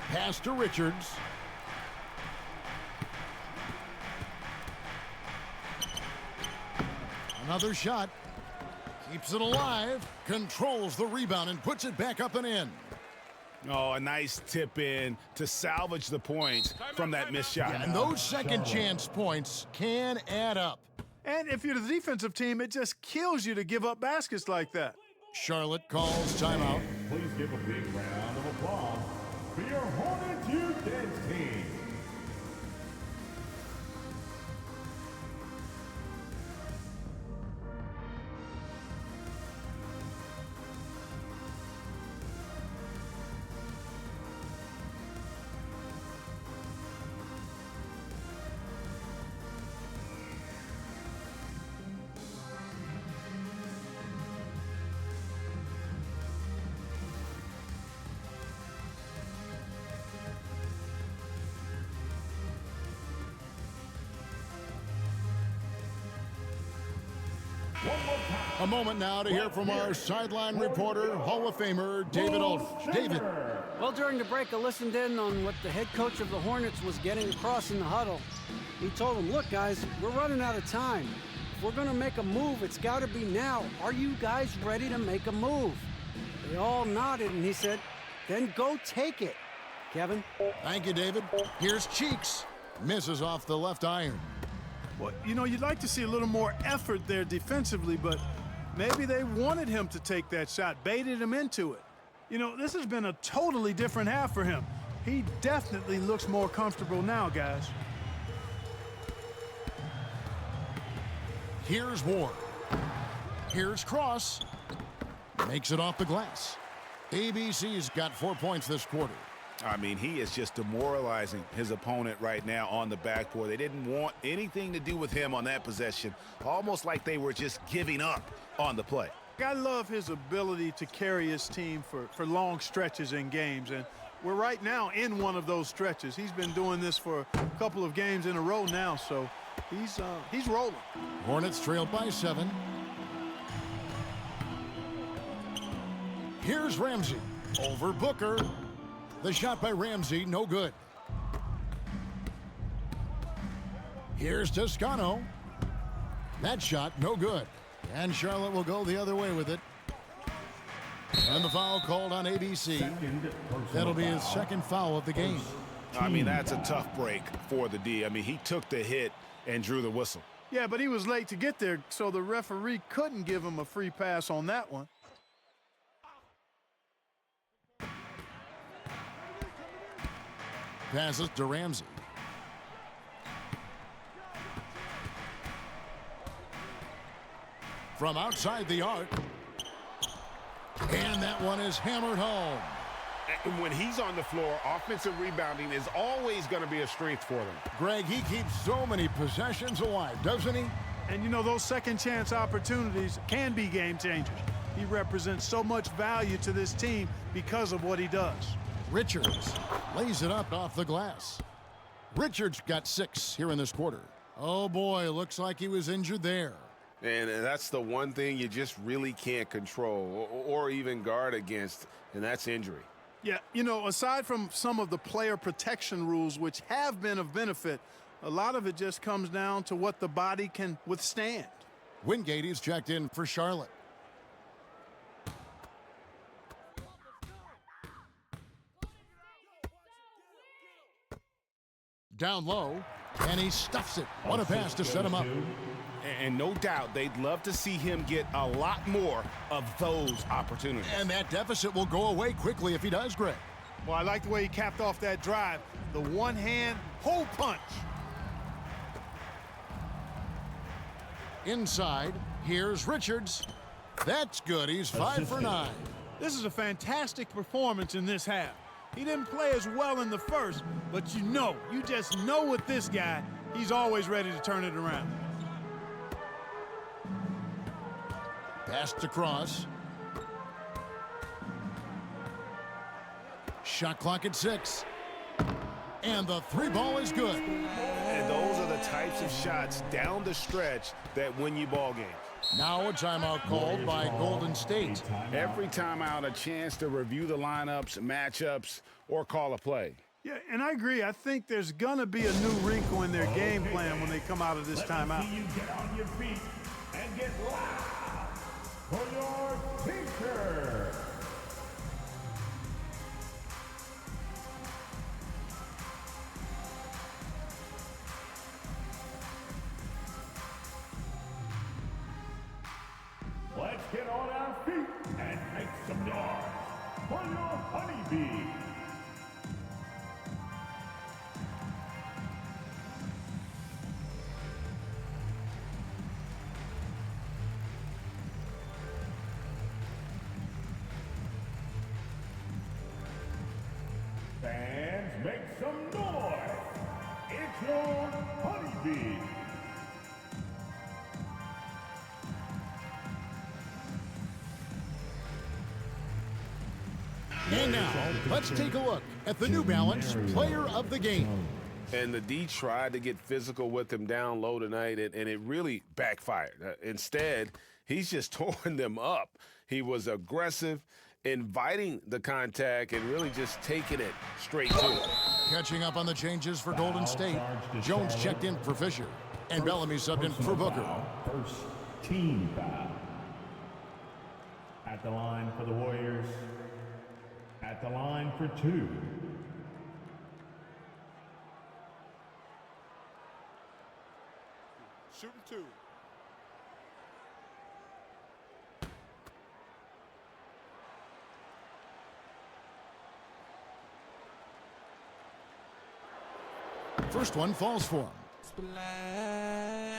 Pass to Richards. Another shot. Keeps it alive. Controls the rebound and puts it back up and in. Oh, a nice tip in to salvage the points from that missed shot. Yeah, and those second chance points can add up. And if you're the defensive team, it just kills you to give up baskets like that. Charlotte calls timeout. Please give a big round of applause for your Hornets Youth Dance team. A moment now to hear from our sideline reporter, Hall of Famer David Aldridge. David. Well, during the break, I listened in on what the head coach of the Hornets was getting across in the huddle. He told them, look, guys, we're running out of time. If we're going to make a move, it's got to be now. Are you guys ready to make a move? They all nodded, and he said, then go take it. Kevin? Thank you, David. Here's Cheeks. Misses off the left iron. Well, you know, you'd like to see a little more effort there defensively, but maybe they wanted him to take that shot, baited him into it. You know, this has been a totally different half for him. He definitely looks more comfortable now, guys. Here's Ward. Here's Cross. Makes it off the glass. ABC's got 4 points this quarter. I mean, he is just demoralizing his opponent right now on the backboard. They didn't want anything to do with him on that possession, almost like they were just giving up on the play. I love his ability to carry his team for long stretches in games, and we're right now in one of those stretches. He's been doing this for a couple of games in a row now, so he's rolling. Hornets trailed by 7. Here's Ramsey over Booker. The shot by Ramsey, no good. Here's Toscano. That shot, no good. And Charlotte will go the other way with it. And the foul called on ABC. That'll be his second foul of the game. I mean, that's a tough break for the D. I mean, he took the hit and drew the whistle. Yeah, but he was late to get there, so the referee couldn't give him a free pass on that one. Passes to Ramsey. From outside the arc. And that one is hammered home. And when he's on the floor, offensive rebounding is always going to be a strength for them. Greg, he keeps so many possessions alive, doesn't he? And you know, those second chance opportunities can be game changers. He represents so much value to this team because of what he does. Richards lays it up off the glass. Richards got 6 here in this quarter. Oh boy, looks like he was injured there. And that's the one thing you just really can't control or even guard against, and that's injury. Yeah, you know, aside from some of the player protection rules, which have been of benefit, a lot of it just comes down to what the body can withstand. Wingate is checked in for Charlotte. Down low, and he stuffs it. What a pass to set him up. And no doubt they'd love to see him get a lot more of those opportunities. And that deficit will go away quickly if he does, Greg. Well, I like the way he capped off that drive. The one-hand hole punch. Inside, here's Richards. That's good. He's 5 for 9. This is a fantastic performance in this half. He didn't play as well in the first, but you just know with this guy, he's always ready to turn it around. Passed across. Shot clock at 6. And the 3 ball is good. And those are the types of shots down the stretch that win you ball games. Now a timeout called by Golden State. Every timeout, a chance to review the lineups, matchups, or call a play. Yeah, and I agree. I think there's going to be a new wrinkle in their game plan when they come out of this timeout. See you get on your feet and get loud for your teacher. speed. And now, let's take a look at the New Balance Player of the Game. And the D tried to get physical with him down low tonight, and it really backfired. Instead, he's just torn them up. He was aggressive, inviting the contact, and really just taking it straight to him. Catching up on the changes for Golden State. Jones checked in for Fisher, and Bellamy subbed in for Booker. First team foul. At the line for the Warriors. At the line for 2. Shooting 2. First one falls for him. Splash.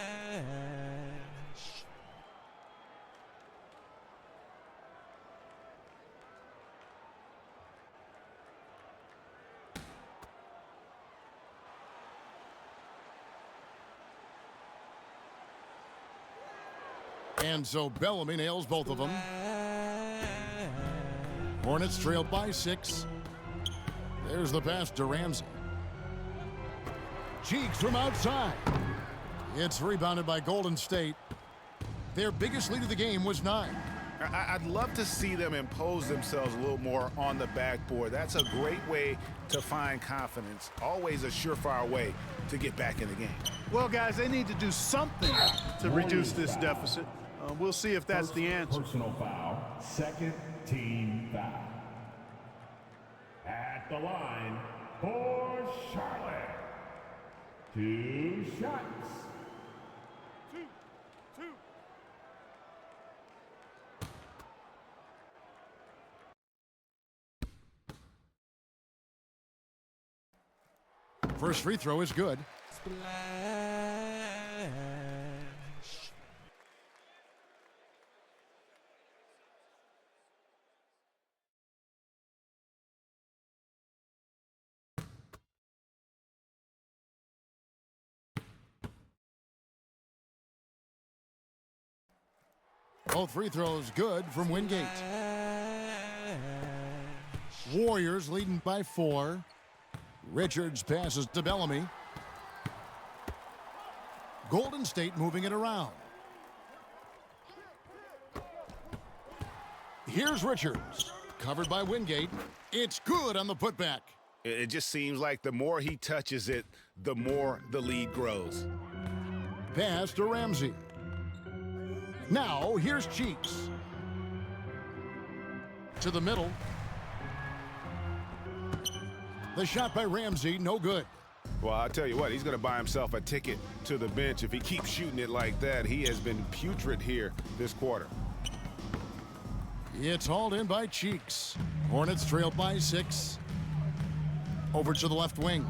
And so Bellamy nails both of them. Hornets trail by 6. There's the pass to Ramsey. Cheeks from outside. It's rebounded by Golden State. Their biggest lead of the game was 9. I'd love to see them impose themselves a little more on the backboard. That's a great way to find confidence. Always a surefire way to get back in the game. Well, guys, they need to do something to reduce this deficit. We'll see if that's the answer. Personal foul. Second team foul. At the line for Charlotte. 2 shots. 2. First free throw is good. Splash. Both free throws good from Wingate. Warriors leading by 4. Richards passes to Bellamy. Golden State moving it around. Here's Richards, covered by Wingate. It's good on the putback. It just seems like the more he touches it, the more the lead grows. Pass to Ramsey. Now, here's Cheeks. To the middle. The shot by Ramsey, no good. Well, I'll tell you what, he's going to buy himself a ticket to the bench if he keeps shooting it like that. He has been putrid here this quarter. It's hauled in by Cheeks. Hornets trail by 6. Over to the left wing.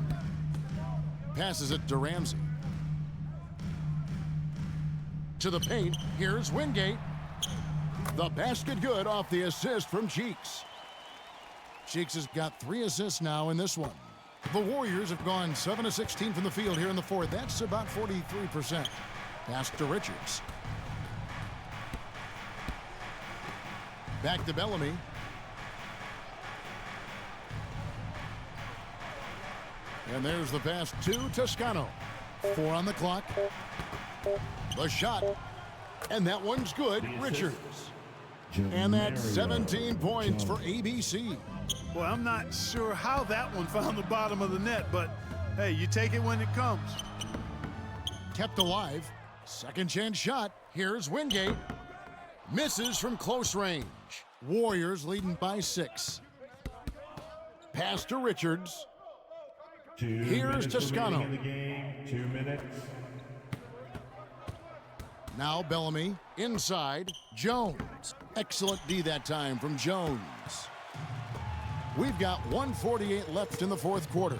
Passes it to Ramsey. To the paint, here's Wingate. The basket good off the assist from Cheeks. Cheeks has got 3 assists now in this one. The Warriors have gone 7 of 16 from the field here in the fourth. That's about 43%. Pass to Richards. Back to Bellamy. And there's the pass to Toscano. 4 on the clock. The shot. And that one's good. Richards. And that's 17 points for ABC. Well, I'm not sure how that one found the bottom of the net, but hey, you take it when it comes. Kept alive. Second chance shot. Here's Wingate. Misses from close range. Warriors leading by 6. Pass to Richards. Here's Toscano. 2 minutes. Now Bellamy inside. Jones. Excellent D that time from Jones. We've got 1:48 left in the fourth quarter.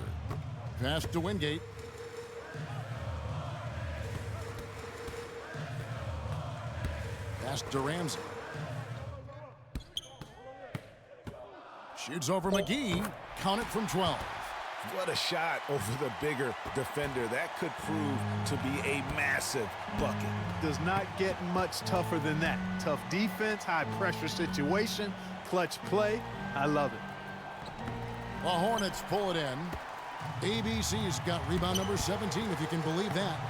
Pass to Wingate. Pass to Ramsey. Shoots over McGee. Count it from 12. What a shot over the bigger defender. That could prove to be a massive bucket. Does not get much tougher than that. Tough defense, high pressure situation, clutch play. I love it. The Hornets pull it in. ABC's got rebound number 17, if you can believe that.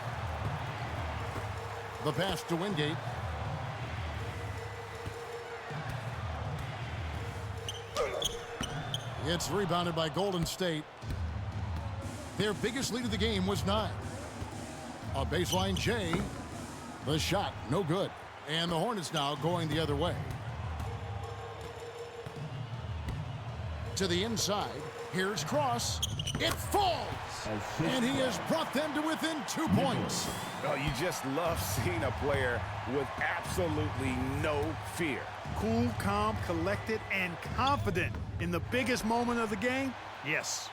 The pass to Wingate. It's rebounded by Golden State. Their biggest lead of the game was 9. A baseline J. The shot, no good. And the Hornets now going the other way. To the inside. Here's Cross. It falls. And he has brought them to within 2 points. Oh, you just love seeing a player with absolutely no fear. Cool, calm, collected, and confident in the biggest moment of the game. Yes.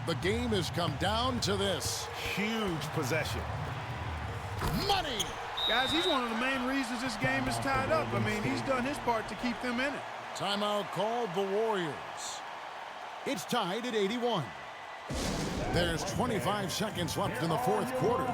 The game has come down to this. Huge possession. Money! Guys, he's one of the main reasons this game is tied up. I mean, he's done his part to keep them in it. Timeout called the Warriors. It's tied at 81. There's 25 seconds left in the fourth quarter.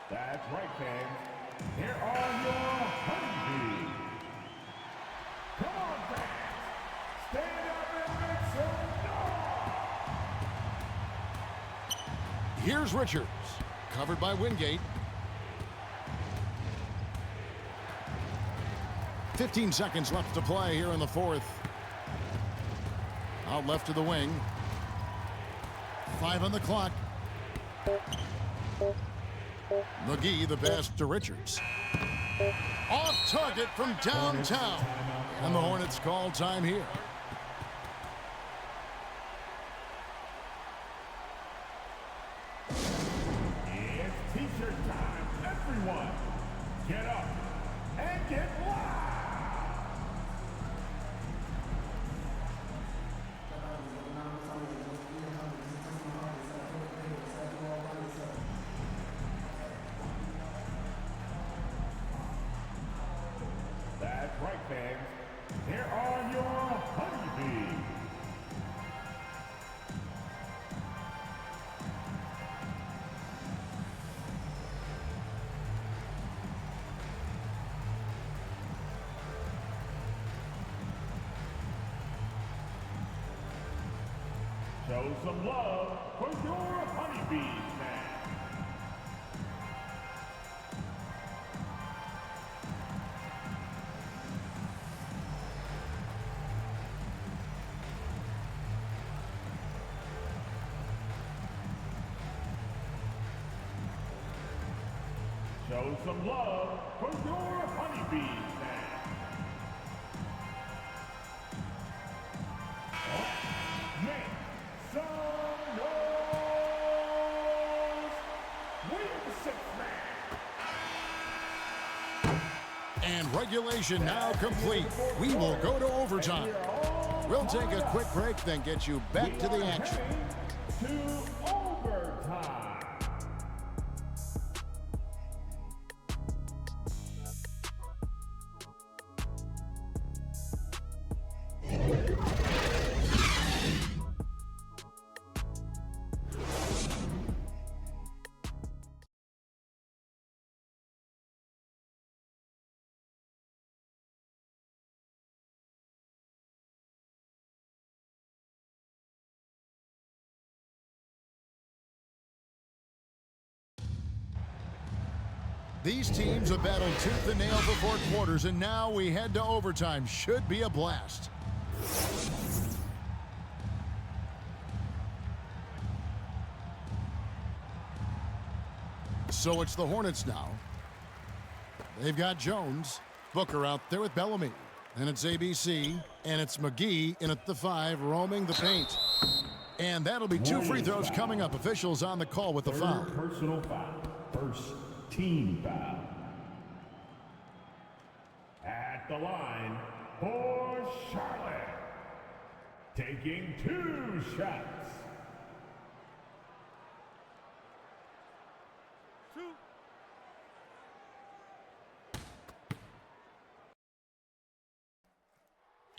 That's right, fans. Here are your honeybees. Come on, fans. Stand up and make some noise. Here's Richards. Covered by Wingate. 15 seconds left to play here in the fourth. Out left to the wing. 5 on the clock. McGee, the pass to Richards. Off target from downtown. And the Hornets call time here. It's t-shirt time. Everyone, get up and get loud. That's right, fans. Here are your honeybees. Show some love for your honeybees now. Show some love for your honeybees now. Make some noise. We're the sixth man. And regulation now complete. We will go to overtime. We'll take a quick break, then get you back to the action. To These teams have battled tooth and nail for 4 quarters, and now we head to overtime. Should be a blast. So it's the Hornets now. They've got Jones. Booker out there with Bellamy. And it's ABC. And it's McGee in at the 5, roaming the paint. And that'll be 2 free throws coming up. Officials on the call with the foul. Personal foul. First team foul. At the line for Charlotte. Taking 2 shots.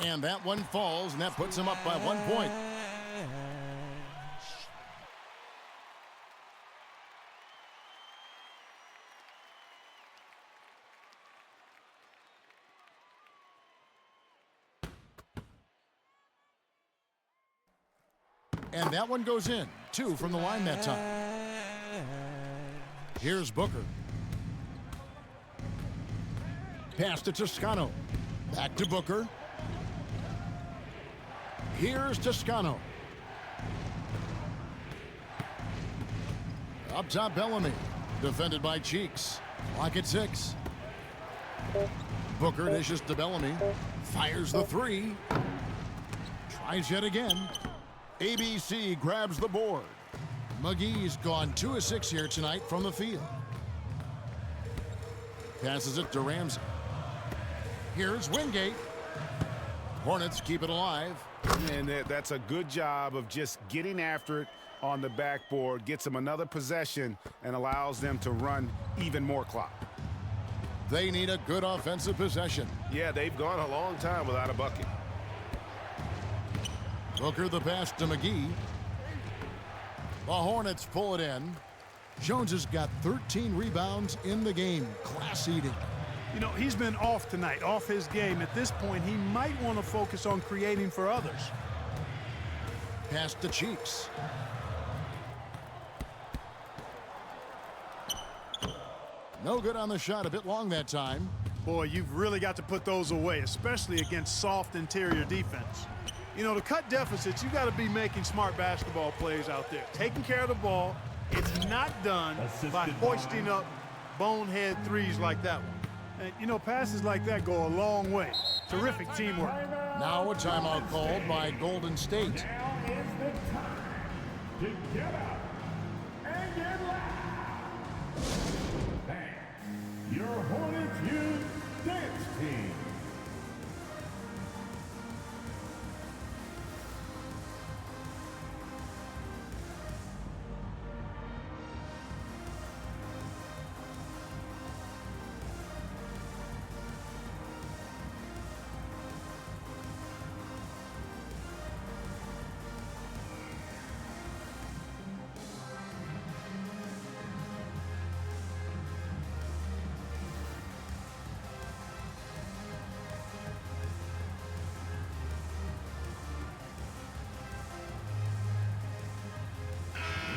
And that one falls, and that puts him up by 1 point. And that one goes in. 2 from the line that time. Here's Booker. Pass to Toscano. Back to Booker. Here's Toscano. Up top, Bellamy. Defended by Cheeks. Clock at 6. Booker dishes to Bellamy. Fires the 3. Tries yet again. ABC grabs the board. McGee's gone 2 of 6 here tonight from the field. Passes it to Ramsey. Here's Wingate. Hornets keep it alive. And that's a good job of just getting after it on the backboard. Gets them another possession and allows them to run even more clock. They need a good offensive possession. Yeah, they've gone a long time without a bucket. Booker the pass to McGee. The Hornets pull it in. Jones has got 13 rebounds in the game. Class eating. You know, he's been off tonight, off his game. At this point, he might want to focus on creating for others. Pass to Cheeks. No good on the shot, a bit long that time. Boy, you've really got to put those away, especially against soft interior defense. You know, to cut deficits, you got to be making smart basketball plays out there. Taking care of the ball. It's not done by hoisting up bonehead threes like that one. And, you know, passes like that go a long way. Terrific teamwork. Now a timeout called by Golden State. Now is the time to get up and get loud. Thanks. Your Hornets Youth Dance Team.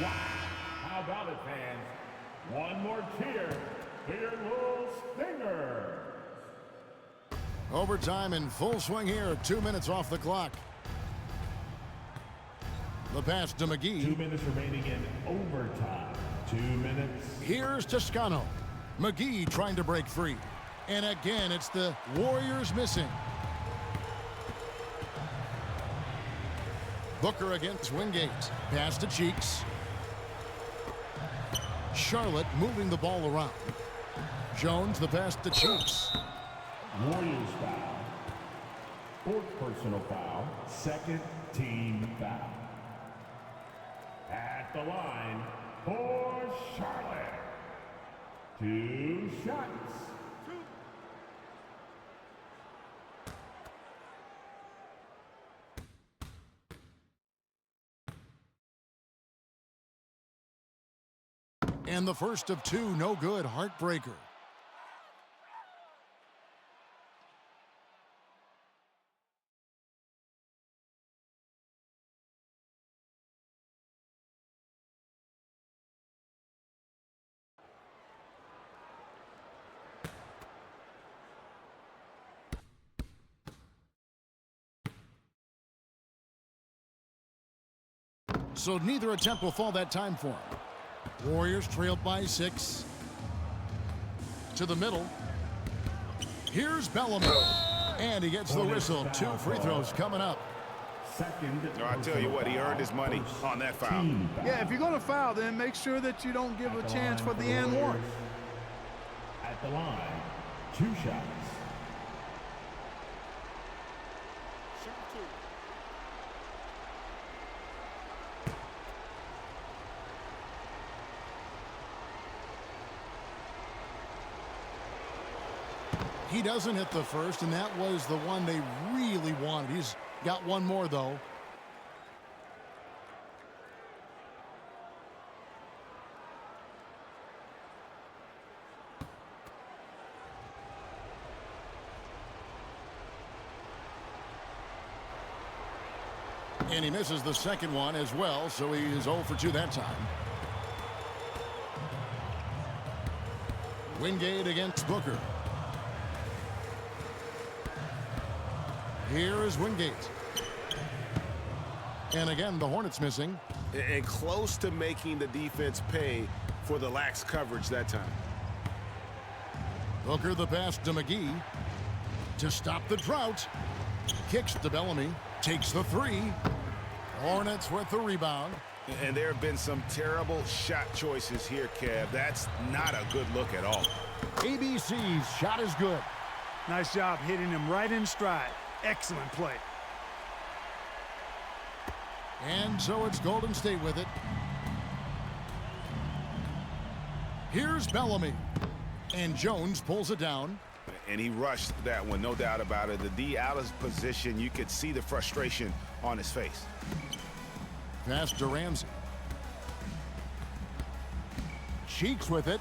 Wow. How about it, fans? One more cheer for your little Stingers. Overtime in full swing here. 2 minutes off the clock. The pass to McGee. 2 minutes remaining in overtime. 2 minutes. Here's Toscano. McGee trying to break free. And again, it's the Warriors missing. Booker against Wingate. Pass to Cheeks. Charlotte moving the ball around. Jones the pass to Cheeks. Warriors foul. 4th personal foul. 2nd team foul. At the line for Charlotte. 2 shots. And the first of 2, no good. Heartbreaker. So neither attempt will fall that time for him. Warriors trail by 6. To the middle. Here's Bellamy. And he gets the whistle. 2 free throws coming up. No, I tell you what, he earned his money on that foul. Yeah, if you're going to foul, then make sure that you don't give a chance for the and one. At the line, 2 shots. He doesn't hit the first, and that was the one they really wanted. He's got one more, though. And he misses the second one as well, so he is 0 for 2 that time. Wingate against Booker. Here is Wingate. And again, the Hornets missing. And close to making the defense pay for the lax coverage that time. Booker the pass to McGee. To stop the drought. Kicks to Bellamy. Takes the 3. Hornets with the rebound. And there have been some terrible shot choices here, Kev. That's not a good look at all. ABC's shot is good. Nice job hitting him right in stride. Excellent play. And so it's Golden State with it. Here's Bellamy. And Jones pulls it down. And he rushed that one, no doubt about it. The D out of position, you could see the frustration on his face. Pass to Ramsey. Cheeks with it.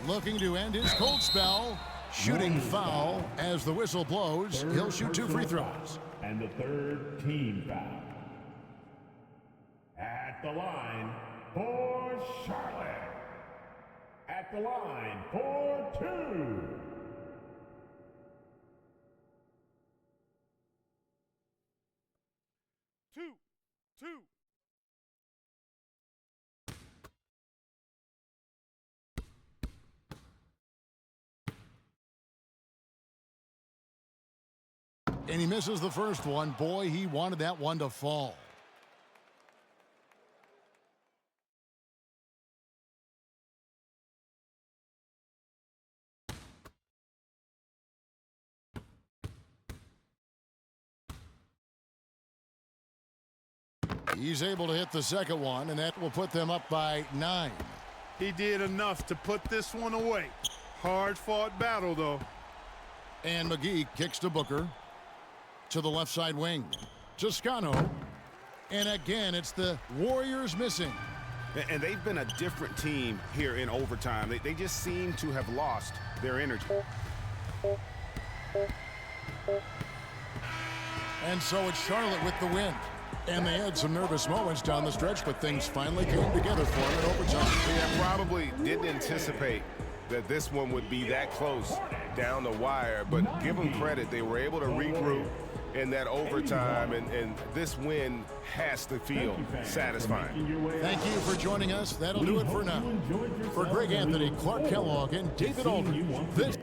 Looking to end his cold spell. Shooting foul as the whistle blows. He'll shoot 2 free throws. And the 3rd team foul. At the line for Charlotte. At the line for 2. Two. And he misses the first one. Boy, he wanted that one to fall. He's able to hit the second one, and that will put them up by 9. He did enough to put this one away. Hard-fought battle, though. And McGee kicks to Booker. To the left side wing. Toscano. And again, it's the Warriors missing. And they've been a different team here in overtime. They just seem to have lost their energy. And so it's Charlotte with the win. And they had some nervous moments down the stretch, but things finally came together for them in overtime. Yeah, probably didn't anticipate that this one would be that close down the wire, but give them credit. They were able to regroup in that overtime, and this win has to feel satisfying. Thank you for joining us. That'll do it for now. For Greg Anthony, Clark Kellogg, and David Aldridge, this